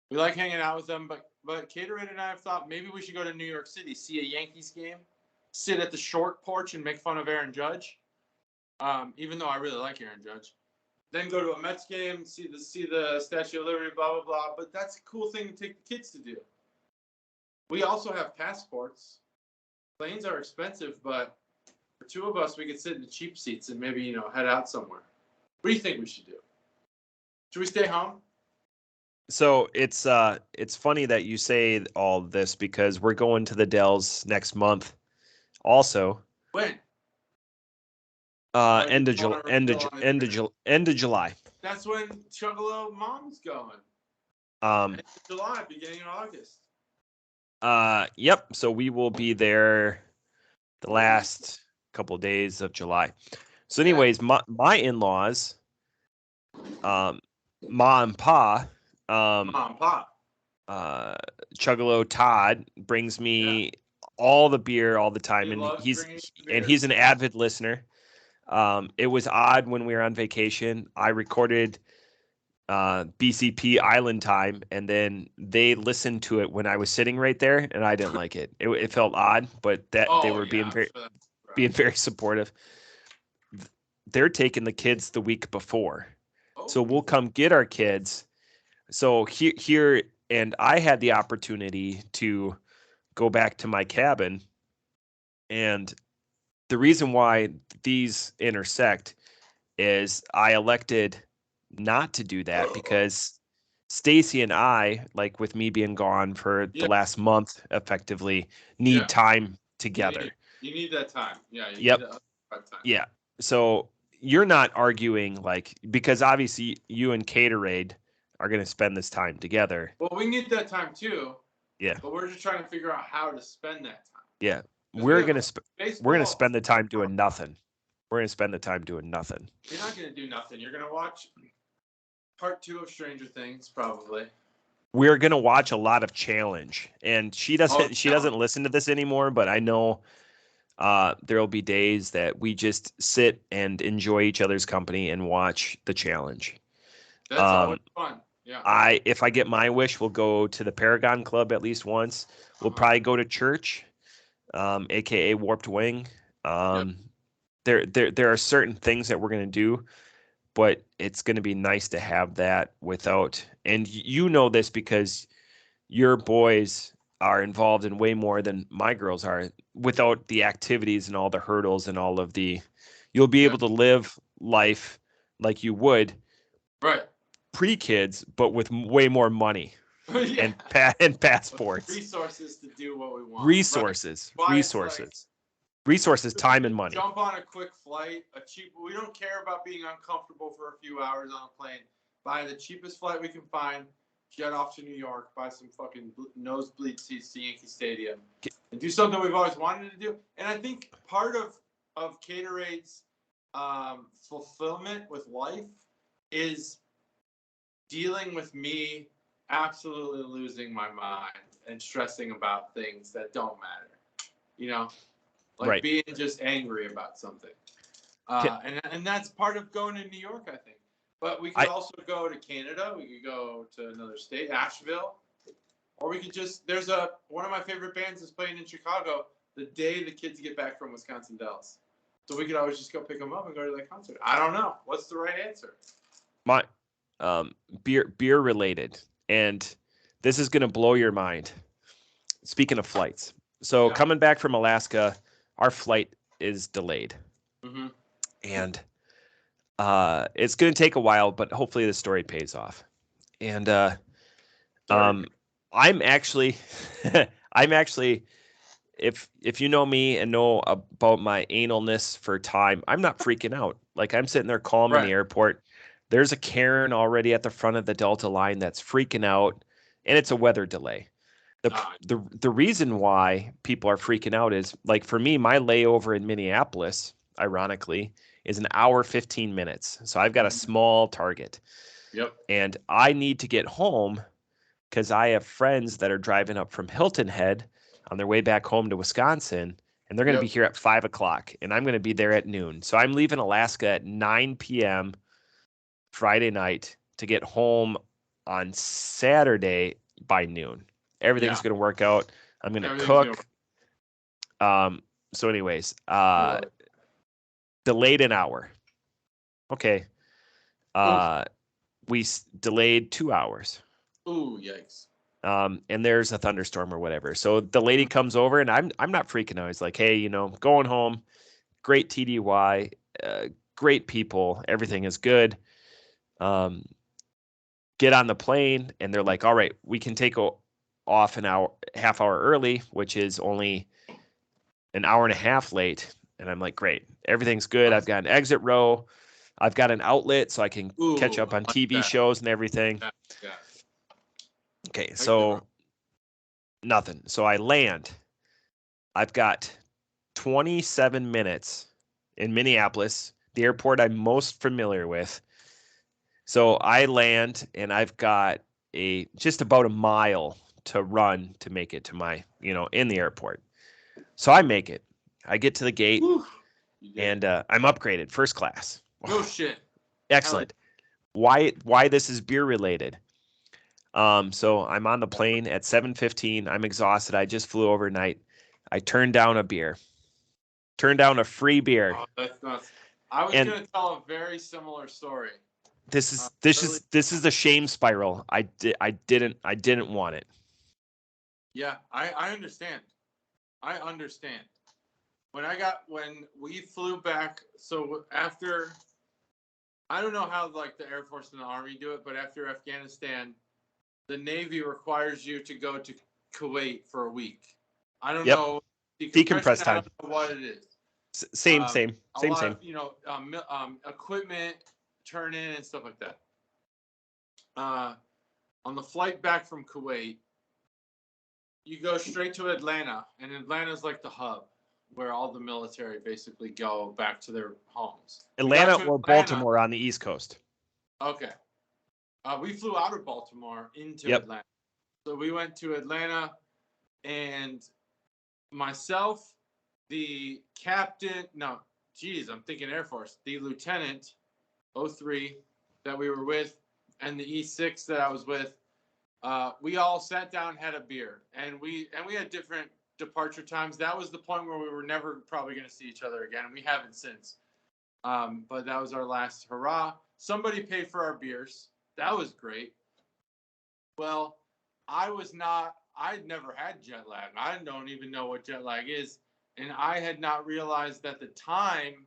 We like hanging out with them, but Caterade and I have thought maybe we should go to New York City, see a Yankees game, sit at the short porch and make fun of Aaron Judge. Even though I really like Aaron Judge. Then go to a Mets game, see the Statue of Liberty, blah, blah, blah. But that's a cool thing to take the kids to do. We also have passports. Planes are expensive, but for two of us, we could sit in the cheap seats and maybe, head out somewhere. What do you think we should do? Should we stay home? So it's funny that you say all this because we're going to the Dells next month. Also, when? End of July. That's when Chuggalo Mom's going. End of July, beginning of August. Yep. So we will be there the last couple of days of July. So, anyways, my in-laws, Ma and Pa, Chuggalo Todd brings me all the beer all the time, and he's an avid listener. It was odd when we were on vacation. I recorded BCP Island Time, and then they listened to it when I was sitting right there, and I didn't like it. It felt odd, but they were being very supportive. They're taking the kids the week before, so we'll come get our kids. So here, and I had the opportunity to go back to my cabin, and the reason why these intersect is I elected not to do that because Stacy and I, like with me being gone for the last month, effectively need time together. You need that time. Yeah. You Yep. need that time. Yeah. So you're not arguing like because obviously you and Caterade are going to spend this time together. Well, we need that time too. Yeah. But we're just trying to figure out how to spend that time. Yeah. We're gonna spend the time doing nothing. We're gonna spend the time doing nothing. You're not gonna do nothing. You're gonna watch part 2 of Stranger Things, probably. We're gonna watch a lot of Challenge, and she doesn't listen to this anymore. But I know there'll be days that we just sit and enjoy each other's company and watch the Challenge. That's always fun. Yeah. If I get my wish, we'll go to the Paragon Club at least once. We'll probably go to church, aka Warped Wing. There are certain things that we're gonna do, but it's gonna be nice to have that without. And you know this because your boys are involved in way more than my girls are. Without the activities and all the hurdles and all of the, you'll be able to live life like you would, right, pre-kids, but with way more money. and passports, resources to do what we want. Resources, time and money. Jump on a quick flight, we don't care about being uncomfortable for a few hours on a plane. Buy the cheapest flight we can find, jet off to New York, buy some fucking nosebleed seats to Yankee Stadium, and do something we've always wanted to do. And I think part of Caterade's fulfillment with life is dealing with me absolutely losing my mind and stressing about things that don't matter. Like being just angry about something. And that's part of going to New York, I think. But we could also go to Canada. We could go to another state, Asheville. Or we could just, one of my favorite bands is playing in Chicago the day the kids get back from Wisconsin Dells. So we could always just go pick them up and go to that concert. I don't know. What's the right answer? My beer related. And this is going to blow your mind. Speaking of flights. So coming back from Alaska, our flight is delayed. Mm-hmm. And it's going to take a while, but hopefully the story pays off. And I'm actually if you know me and know about my analness for time, I'm not freaking out. Like I'm sitting there calm in the airport. There's a Karen already at the front of the Delta line that's freaking out, and it's a weather delay. The reason why people are freaking out is, like, for me, my layover in Minneapolis, ironically, is an hour 15 minutes. So I've got a small target. Yep. And I need to get home because I have friends that are driving up from Hilton Head on their way back home to Wisconsin, and they're going to be here at 5 o'clock, and I'm going to be there at noon. So I'm leaving Alaska at 9 p.m. Friday night to get home on Saturday by noon. Everything's going to work out. I'm going to cook. So anyways, delayed an hour. Okay. We delayed 2 hours. Ooh, yikes. And there's a thunderstorm or whatever. So the lady comes over, and I'm not freaking out. It's like, hey, going home, great TDY, great people, everything is good. Get on the plane, and they're like, all right, we can take off an hour, half hour early, which is only an hour and a half late. And I'm like, great, everything's good. I've got an exit row. I've got an outlet so I can catch up on TV shows and everything. Yeah. Okay, so nothing. So I land. I've got 27 minutes in Minneapolis, the airport I'm most familiar with. So I land, and I've got just about a mile to run to make it to my, in the airport. So I make it. I get to the gate, and I'm upgraded, first class. No shit. Excellent. Why this is beer related? So I'm on the plane at 7:15. I'm exhausted. I just flew overnight. I turned down a beer. Turned down a free beer. Oh, that's nuts. I was going to tell a very similar story. This is the shame spiral. I didn't want it. Yeah, I understand. I understand. When we flew back, so after, I don't know how like the Air Force and the Army do it, but after Afghanistan, the Navy requires you to go to Kuwait for a week. I don't Yep. know. Decompress time. I don't know what it is. Same. A lot of, equipment turn in and stuff like that. On the flight back from Kuwait, you go straight to Atlanta, and Atlanta's like the hub where all the military basically go back to their homes. Atlanta or Baltimore on the East Coast. Okay. We flew out of Baltimore into Atlanta. So we went to Atlanta, and myself, the captain, I'm thinking Air Force, the lieutenant, 03, that we were with, and the E6 that I was with, we all sat down, had a beer, and we had different departure times. That was the point where we were never probably going to see each other again. We haven't since. But that was our last hurrah. Somebody paid for our beers. That was great. Well, I'd never had jet lag. I don't even know what jet lag is. And I had not realized that the time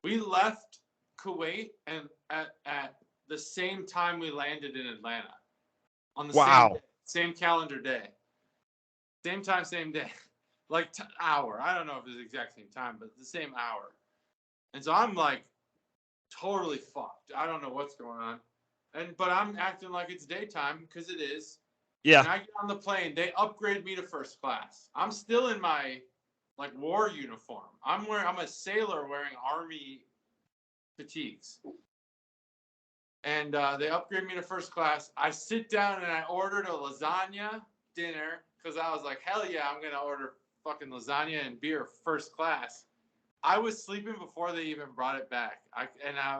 we left Kuwait and at the same time we landed in Atlanta on the same calendar day, same time, same day, like hour. I don't know if it's the exact same time, but the same hour. And so I'm like totally fucked. I don't know what's going on. But I'm acting like it's daytime because it is. Yeah. And I get on the plane. They upgrade me to first class. I'm still in my war uniform. I'm a sailor wearing Army fatigues. And they upgrade me to first class. I sit down and I ordered a lasagna dinner because I was like, hell yeah, I'm gonna order fucking lasagna and beer first class. I was sleeping before they even brought it back.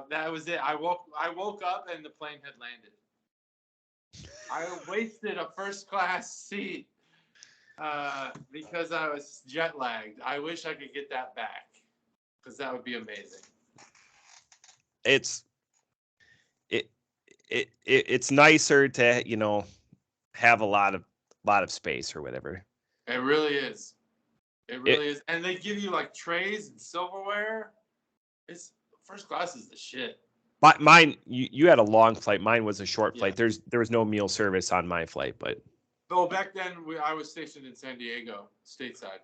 That was it. I woke up and the plane had landed. I wasted a first class seat because I was jet lagged. I wish I could get that back because that would be amazing. It's nicer to have a lot of space or whatever. It really is. It really is. And they give you like trays and silverware. It's first class is the shit. Mine, you had a long flight. Mine was a short flight. There was no meal service on my flight, but. Oh, back then I was stationed in San Diego, stateside.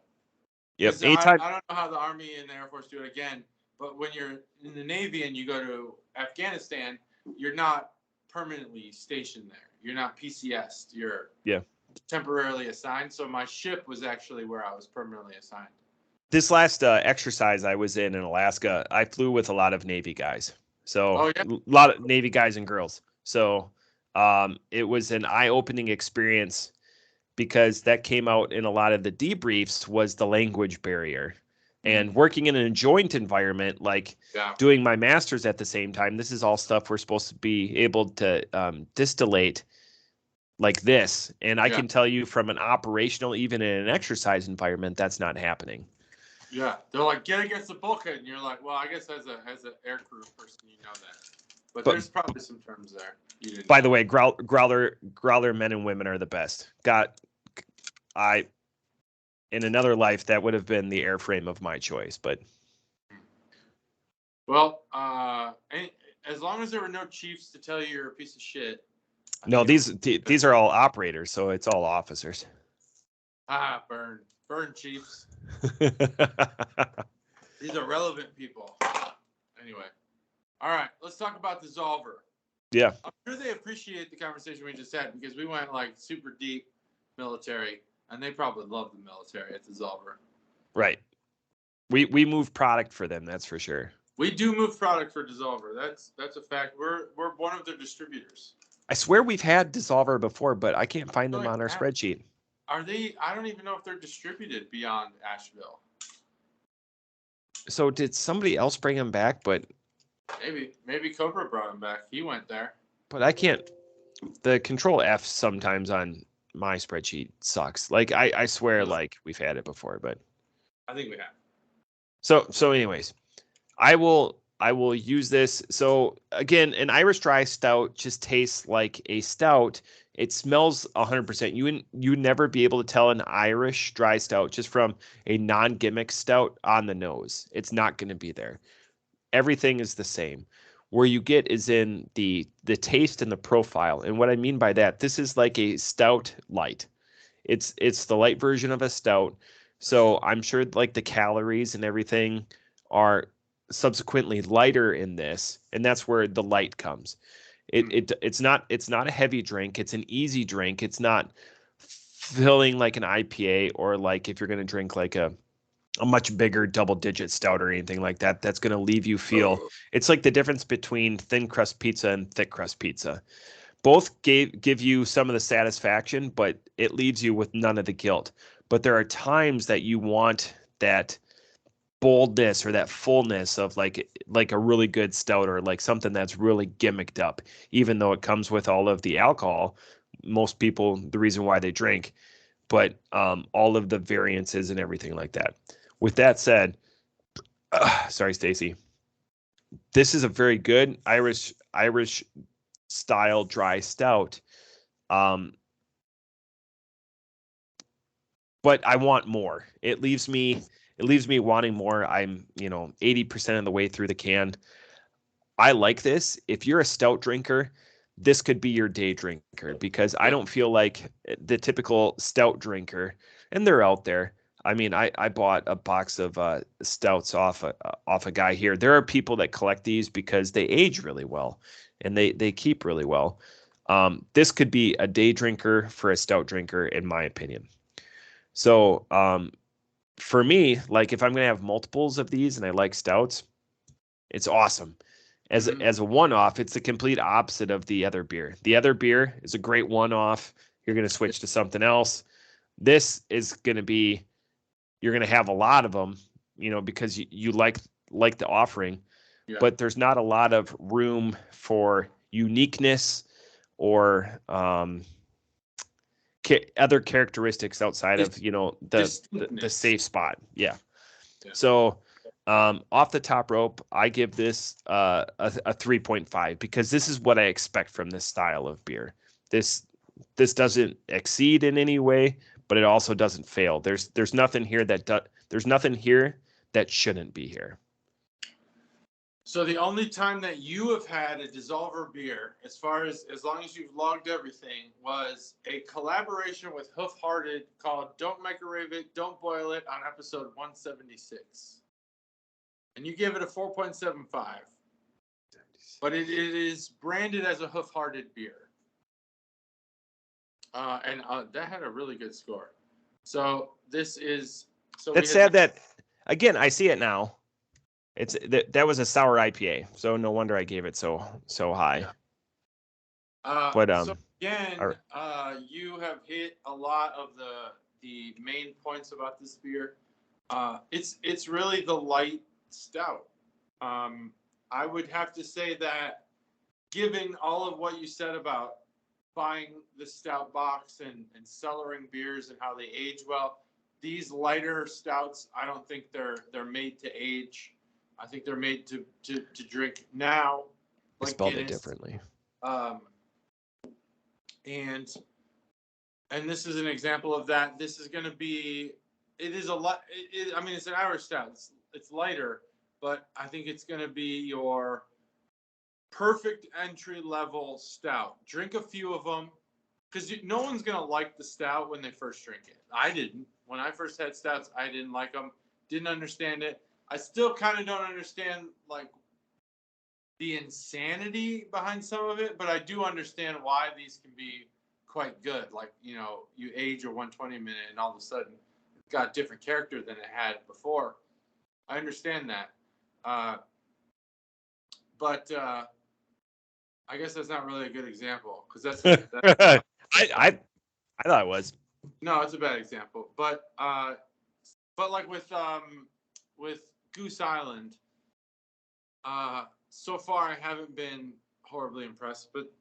Yep. I don't know how the Army and the Air Force do it again, but when you're in the Navy and you go to Afghanistan, you're not permanently stationed there. You're not PCS'd. You're temporarily assigned. So my ship was actually where I was permanently assigned. This last exercise I was in Alaska, I flew with a lot of Navy guys. So a lot of Navy guys and girls. So it was an eye-opening experience because that came out in a lot of the debriefs was the language barrier. And working in a joint environment, like doing my master's at the same time, this is all stuff we're supposed to be able to distillate like this. And I can tell you from an operational, even in an exercise environment, that's not happening. Yeah, they're like, get against the bulkhead, and you're like, well, I guess as an aircrew person, you know that. But there's probably some terms there. By the way, growler men and women are the best. In another life, that would have been the airframe of my choice, but. Well, as long as there were no chiefs to tell you you're a piece of shit. No, these are all operators, so it's all officers. Burn chiefs. These are relevant people. Anyway. All right, let's talk about the Dssolvr. Yeah. I'm sure they appreciate the conversation we just had because we went like super deep military, and they probably love the military at the Dssolvr. Right. We move product for them, that's for sure. We do move product for Dssolvr. That's a fact. We're one of their distributors. I swear we've had Dssolvr before, but I can't find them on our spreadsheet. Are they? I don't even know if they're distributed beyond Asheville. So did somebody else bring them back? But maybe Cobra brought them back. He went there. But I can't. The Control F sometimes on my spreadsheet sucks. Like I swear, like we've had it before, but I think we have. So anyways, I will use this. So again, an Irish dry stout just tastes like a stout. It smells 100%. You would never be able to tell an Irish dry stout just from a non-gimmick stout on the nose. It's not going to be there. Everything is the same. Where you get is in the taste and the profile. And what I mean by that, this is like a stout light. It's the light version of a stout. So I'm sure like the calories and everything are subsequently lighter in this, and that's where the light comes. It's not a heavy drink. It's an easy drink. It's not filling like an IPA, or like if you're going to drink like a much bigger double-digit stout or anything like that, that's going to leave you feel. It's like the difference between thin crust pizza and thick crust pizza. Both give you some of the satisfaction, but it leaves you with none of the guilt. But there are times that you want that boldness or that fullness of like a really good stout, or like something that's really gimmicked up, even though it comes with all of the alcohol. Most people, the reason why they drink, but all of the variances and everything like that. With that said, sorry, Stacy, this is a very good Irish style dry stout. But I want more. It leaves me wanting more. I'm, 80% of the way through the can. I like this. If you're a stout drinker, this could be your day drinker, because I don't feel like the typical stout drinker, and they're out there. I mean, I bought a box of stouts off a guy here. There are people that collect these because they age really well and they keep really well. This could be a day drinker for a stout drinker, in my opinion. So for me, like if I'm going to have multiples of these and I like stouts, it's awesome. As a one-off, it's the complete opposite of the other beer. The other beer is a great one-off. You're going to switch to something else. This is going to be, you're going to have a lot of them, because you like the offering, but there's not a lot of room for uniqueness or other characteristics outside of, the safe spot. Yeah. So off the top rope, I give this a 3.5, because this is what I expect from this style of beer. This doesn't exceed in any way, but it also doesn't fail. There's nothing here that shouldn't be here. So the only time that you have had a Dssolvr beer, as long as you've logged everything, was a collaboration with Wtht called "Don't Microwave It, Don't Boil It" on episode 176, and you gave it a 4.75. But it is branded as a Wtht beer. And that had a really good score. So this is. So it's sad that, again, I see it now. It's that was a sour IPA, so no wonder I gave it so high. Yeah. But so again, you have hit a lot of the main points about this beer. It's really the light stout. I would have to say that, given all of what you said about buying the stout box and cellaring beers and how they age well, these lighter stouts, I don't think they're made to age. I think they're made to drink now. Like I spelled Guinness. It differently. And this is an example of that. This is going to be. It is a lot. I mean, it's an Irish stout. It's lighter, but I think it's going to be your perfect entry level stout. Drink a few of them, because no one's going to like the stout when they first drink it. I didn't. When I first had stouts, I didn't like them. Didn't understand it. I still kind of don't understand like the insanity behind some of it, but I do understand why these can be quite good. Like, you age a 120 minute and all of a sudden it's got different character than it had before. I understand that. But I guess that's not really a good example, because that's I thought it was. No, it's a bad example. But like with Goose Island, so far I haven't been horribly impressed, but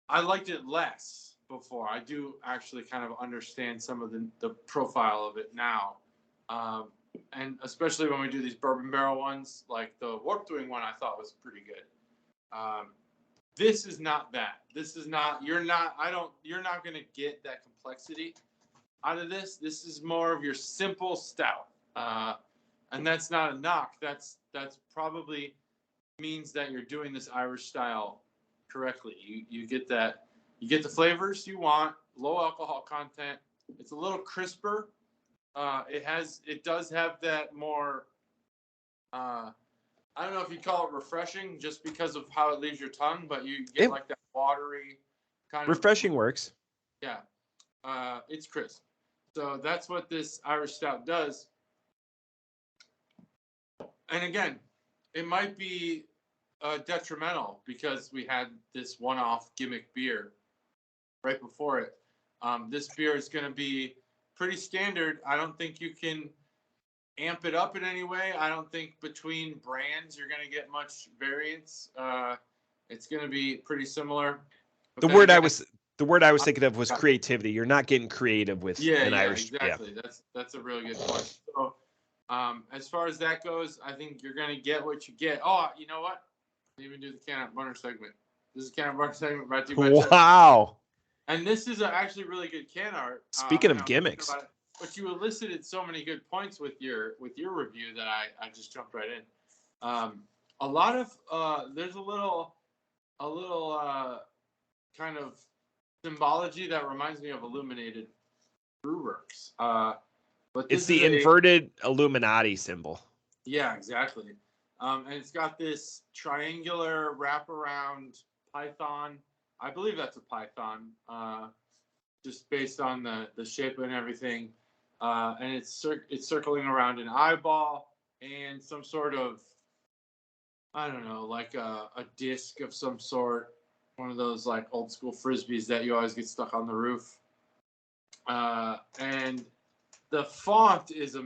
I liked it less before. I do actually kind of understand some of the profile of it now, and especially when we do these bourbon barrel ones, like the Warped Wing one, I thought was pretty good. This is not that. This is not. You're not going to get that complexity out of this. This is more of your simple stout, and that's not a knock. That's probably means that you're doing this Irish style correctly. You get that, you get the flavors you want, low alcohol content. It's a little crisper. It does have that more, I don't know if you call it refreshing just because of how it leaves your tongue, but you get like that watery kind of. Refreshing works. Yeah. It's crisp. So that's what this Irish stout does. And again, it might be detrimental because we had this one-off gimmick beer right before it. This beer is going to be pretty standard. I don't think you can amp it up in any way. I don't think between brands you're going to get much variance. It's going to be pretty similar. The word I was thinking of was creativity. You're not getting creative with an Irish. Exactly. Yeah. That's a really good point. So, as far as that goes, I think you're going to get what you get. Oh, you know what? I didn't even do the can of butter segment. This is can of butter segment brought to you by Wow. And this is actually really good can art. Speaking of gimmicks. But you elicited so many good points with your review that I just jumped right in. A lot of there's a little kind of symbology that reminds me of Illuminated Brewworks. But it's the inverted Illuminati symbol. Yeah, exactly. And it's got this triangular wraparound python. I believe that's a python, just based on the shape and everything. And it's circling around an eyeball and some sort of, I don't know, like a disc of some sort. One of those like old school frisbees that you always get stuck on the roof. And the font is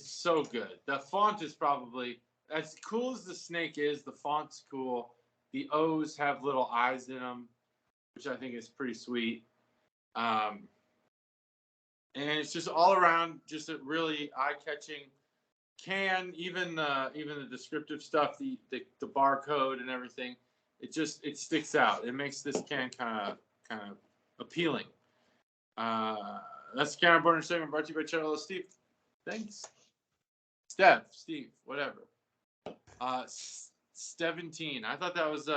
so good. The font is probably as cool as the snake is. The font's cool. The O's have little eyes in them, which I think is pretty sweet. And it's just all around just a really eye-catching can. Even the descriptive stuff, the barcode and everything. It sticks out. It makes this can kind of appealing. That's the Can of Burner segment brought to you by Chuggalo Stev. Thanks. Steve, whatever. 17. I thought that was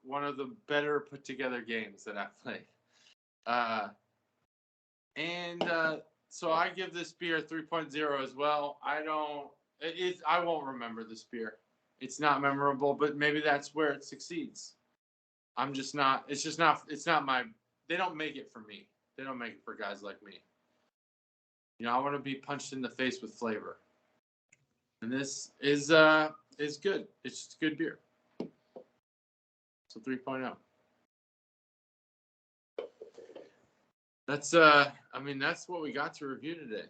one of the better put together games that I've played. So I give this beer 3.0 as well. I won't remember this beer. It's not memorable, but maybe that's where it succeeds. It's not my, they don't make it for me. They don't make it for guys like me. You know, I want to be punched in the face with flavor. And this is good. It's just good beer. So 3.0. That's what we got to review today.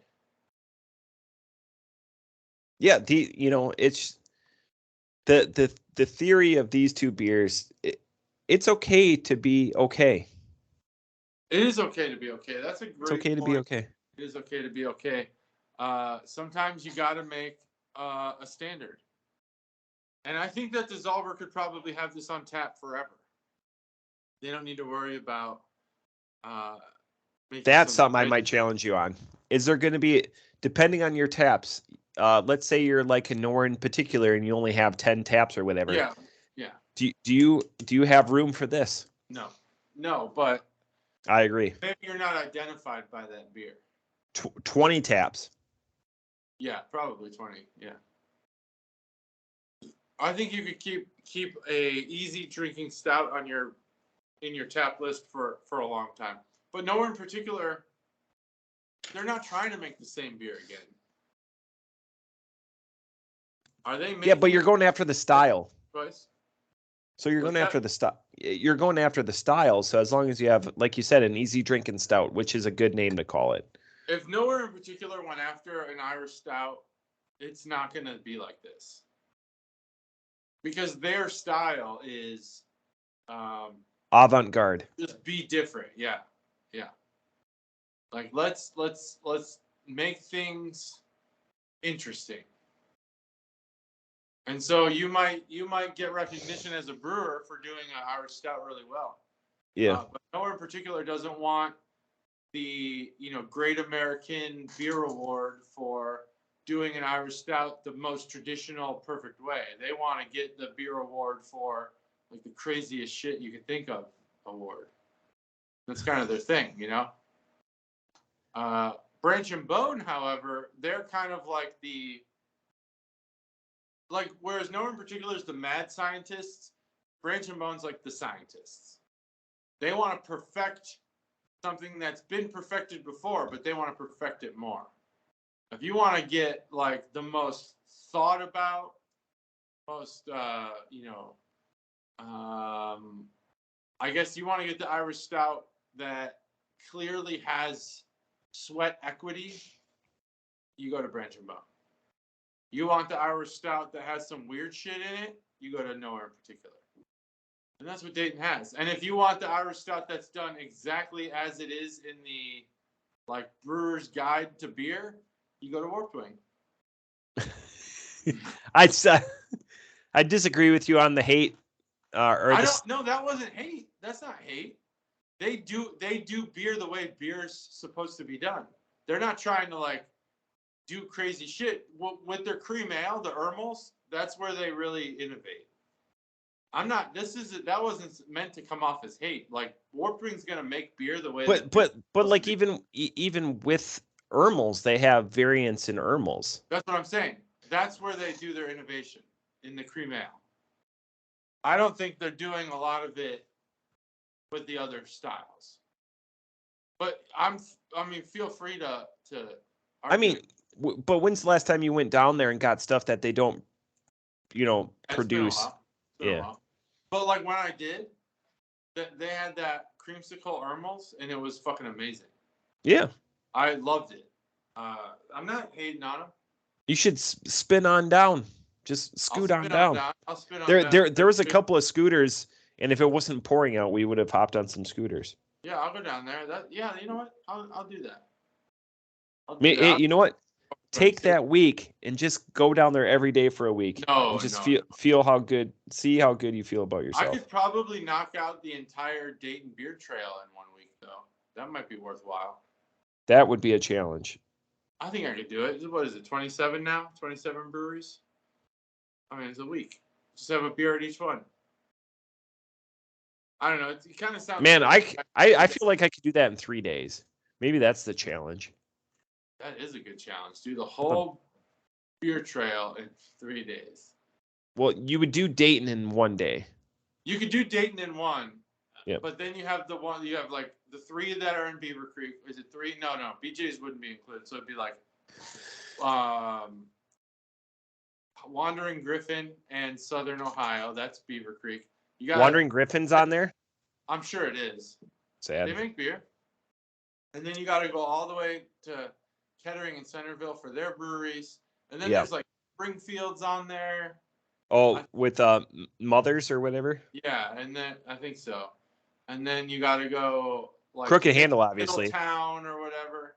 Yeah, it's the theory of these two beers. It's okay to be okay. It is okay to be okay. That's a great point. It's okay to be okay. It is okay to be okay. Sometimes you got to make a standard. And I think that Dssolvr could probably have this on tap forever. They don't need to worry about that's something I might challenge you on. Is there going to be, depending on your taps, let's say you're like a Nor in particular and you only have 10 taps or whatever. Yeah. Do you have room for this? No, but I agree. Maybe you're not identified by that beer. 20 taps. Yeah, probably 20. Yeah. I think you could keep a easy drinking stout in your tap list for a long time. But Nor in particular, they're not trying to make the same beer again. Are they making? Yeah, but you're going after the style. Choice? So you're going after the style. You're going after the style. So as long as you have, like you said, an easy drinking stout, which is a good name to call it. If Nor in particular went after an Irish stout, it's not going to be like this. Because their style is avant-garde. Just be different. Yeah. Like let's make things interesting. And so you might get recognition as a brewer for doing an Irish stout really well. Yeah. But Nor in particular doesn't want the Great American Beer Award for doing an Irish stout the most traditional, perfect way. They want to get the beer award for like the craziest shit you could think of award. That's kind of their thing, you know. Branch and Bone, however, they're kind of like whereas no one in particular is the mad scientists, Branch and Bone's like the scientists. They want to perfect something that's been perfected before, but they want to perfect it more. If you want to get like the most thought about, most, I guess you want to get the Irish stout that clearly has sweat equity, you go to Branch and Bone. You want the Irish stout that has some weird shit in it, you go to Nowhere in Particular. And that's what Dayton has. And if you want the Irish stout that's done exactly as it is in the like Brewer's Guide to Beer, you go to Warped Wing. I disagree with you on the hate. No, that wasn't hate. That's not hate. They do beer the way beer's supposed to be done. They're not trying to like do crazy shit with their cream ale, the Ermels. That's where they really innovate. That wasn't meant to come off as hate. Like Warped Wing's gonna make beer the way. But like even with Ermels, they have variants in Ermels. That's what I'm saying. That's where they do their innovation in the cream ale. I don't think they're doing a lot of it with the other styles. But feel free to argue. But when's the last time you went down there and got stuff that they don't, produce? Yeah. But like when I did, they had that creamsicle Ermels, and it was fucking amazing. Yeah. I loved it. I'm not hating on them. You should spin on down. Just scoot on down. I'll spin on down. There was a couple of scooters, and if it wasn't pouring out, we would have hopped on some scooters. Yeah, I'll go down there. You know what? I'll do that. You know what? Take that week and just go down there every day for a week. Feel how good. See how good you feel about yourself. I could probably knock out the entire Dayton Beer Trail in 1 week, though. That might be worthwhile. That would be a challenge. I think I could do it. What is it? 27 now? 27 breweries. It's a week. Just have a beer at each one. I don't know. It kind of sounds. Man, I feel like I could do that in 3 days. Maybe that's the challenge. That is a good challenge. Do the whole beer trail in 3 days. Well, you would do Dayton in 1 day. You could do Dayton in one. Yeah. But then you have like the 3 that are in Beaver Creek. Is it 3? No. BJ's wouldn't be included. So it'd be like Wandering Griffin and Southern Ohio. That's Beaver Creek. Wandering Griffin's on there? I'm sure it is. Sad. They make beer. And then you got to go all the way to Kettering and Centerville for their breweries. And then there's like Springfield's on there. Oh, with Mothers or whatever? Yeah, and then I think so. And then you got to go like Crooked Handle, obviously. Town or whatever.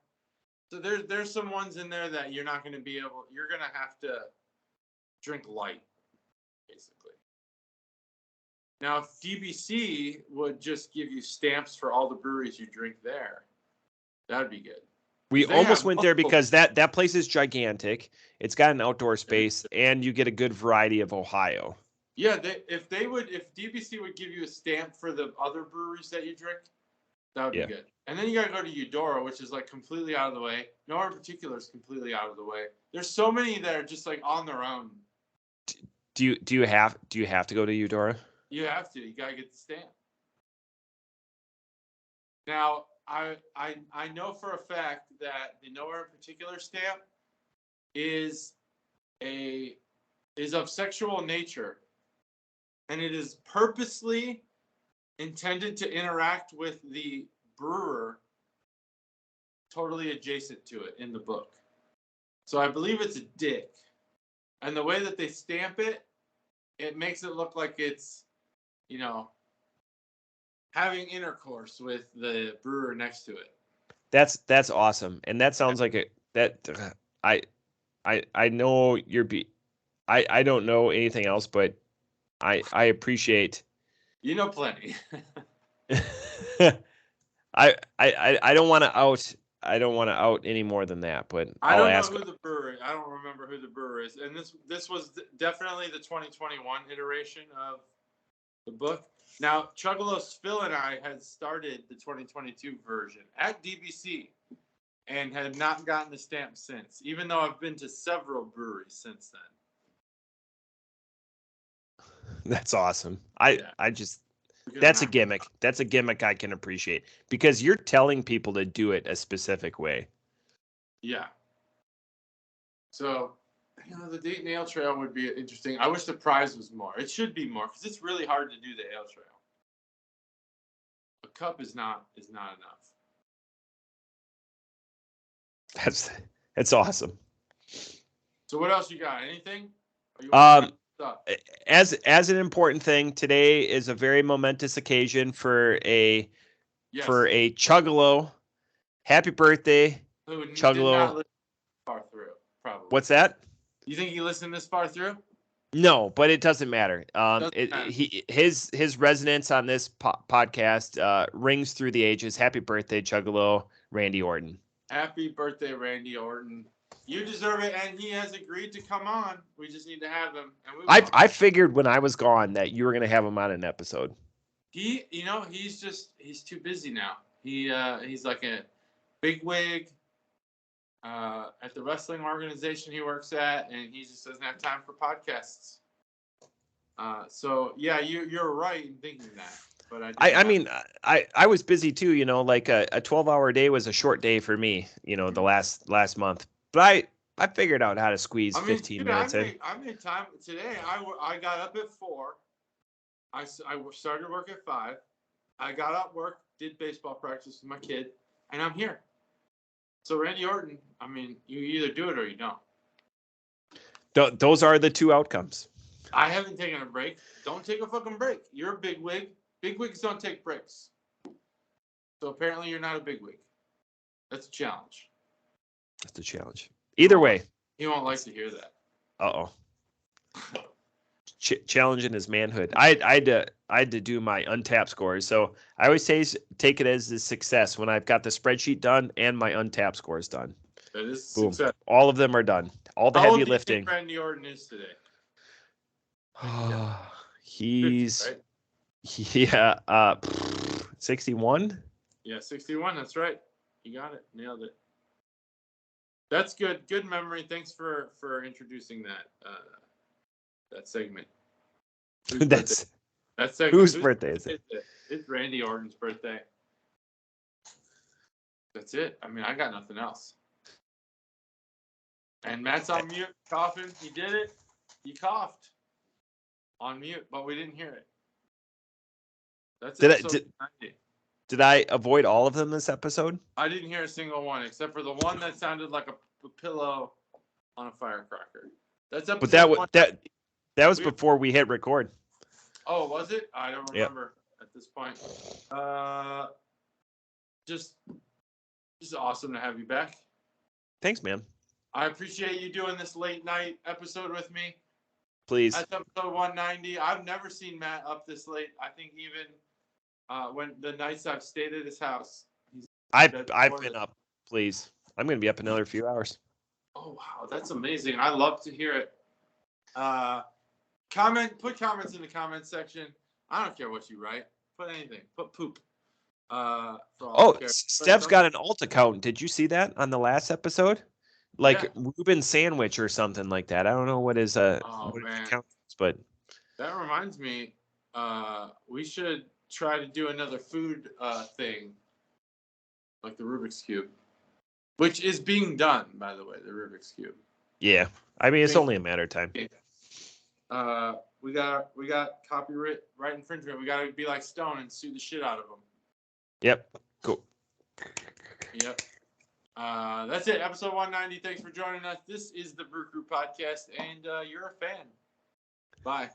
So there's some ones in there that you're not going to be able. You're going to have to drink light, basically. Now, if DBC would just give you stamps for all the breweries you drink there, that'd be good. We almost went there because that place is gigantic. It's got an outdoor space, and you get a good variety of Ohio. Yeah, if DBC would give you a stamp for the other breweries that you drink, that would be good. And then you got to go to Eudora, which is like completely out of the way. Nowhere in Particular is completely out of the way. There's so many that are just like on their own. Do you have to go to Eudora? You have to. You got to get the stamp. Now, I know for a fact that the Nowhere in Particular stamp is of sexual nature, and it is purposely intended to interact with the brewer totally adjacent to it in the book. So I believe it's a dick. And the way that they stamp it, it makes it look like it's, having intercourse with the brewer next to it. That's awesome. And that sounds like I know I don't know anything else, but I appreciate. You know plenty. I don't want to out I don't want to out any more than that, but I I'll don't ask. know who the brewer is. I don't remember who the brewer is. And this was definitely the 2021 iteration of the book. Now, Chuggalo Stev and I had started the 2022 version at DBC and had not gotten the stamp since, even though I've been to several breweries since then. That's awesome. Yeah. I just that's a gimmick. That's a gimmick I can appreciate because you're telling people to do it a specific way. Yeah. So, the Dayton Ale Trail would be interesting. I wish the prize was more. It should be more because it's really hard to do the Ale Trail. A cup is not enough. That's awesome. So what else you got? Anything? As an important thing, today is a very momentous occasion for a Chuggalo. Happy birthday, Who Chuggalo. did not listen far through, probably. What's that? You think he listened this far through? No, but it doesn't matter. His resonance on this podcast rings through the ages. Happy birthday, Chuggalo, Randy Orton. Happy birthday, Randy Orton. You deserve it, and he has agreed to come on. We just need to have him. And I figured when I was gone that you were going to have him on an episode. He's too busy now. He's like a bigwig at the wrestling organization he works at, and he just doesn't have time for podcasts. So yeah, you're right in thinking that. But I was busy too. Like a 12-hour day was a short day for me. The last month. But I figured out how to squeeze 15 minutes in. I made time today. I got up at 4. I started work at 5. I got up, work, did baseball practice with my kid, and I'm here. So Randy Orton, you either do it or you don't. Those are the two outcomes. I haven't taken a break. Don't take a fucking break. You're a bigwig. Bigwigs don't take breaks. So apparently you're not a bigwig. That's a challenge. That's a challenge. Either way. He won't like to hear that. Uh-oh. Challenging his manhood. I had to do my Untapped scores. So I always take it as a success when I've got the spreadsheet done and my Untapped scores done. That is Boom. success. All of them are done. All the How heavy old do you lifting. think Randy Orton is today? He's 50, right? 61. Yeah, 61. That's right. You got it. Nailed it. That's good. Good memory. Thanks for introducing that segment. That's segment. Whose birthday is it? It's Randy Orton's birthday. That's it. I got nothing else. And Matt's on mute, coughing. He did it. He coughed on mute, but we didn't hear it. That's it. Did I avoid all of them this episode? I didn't hear a single one except for the one that sounded like a pillow on a firecracker. That's episode. But that was before we hit record. Oh, was it? I don't remember at this point. Just awesome to have you back. Thanks, man. I appreciate you doing this late night episode with me. Please. That's episode 190. I've never seen Matt up this late. I think even when the nights I've stayed at his house. I've been up. Please. I'm going to be up another few hours. Oh, wow. That's amazing. I love to hear it. Put comments in the comment section. I don't care what you write. Put anything. Put poop. Stev's got an alt account. Did you see that on the last episode? Reuben Sandwich or something like that. I don't know what his account is, but that reminds me, we should try to do another food thing, like the Rubik's Cube, which is being done, by the way. The Rubik's Cube. Yeah, it's only a matter of time. We got copyright infringement. We got to be like Stone and sue the shit out of them. Yep. Cool. Yep. That's it. Episode 190. Thanks for joining us. This is the Brew Crew podcast, and you're a fan. Bye.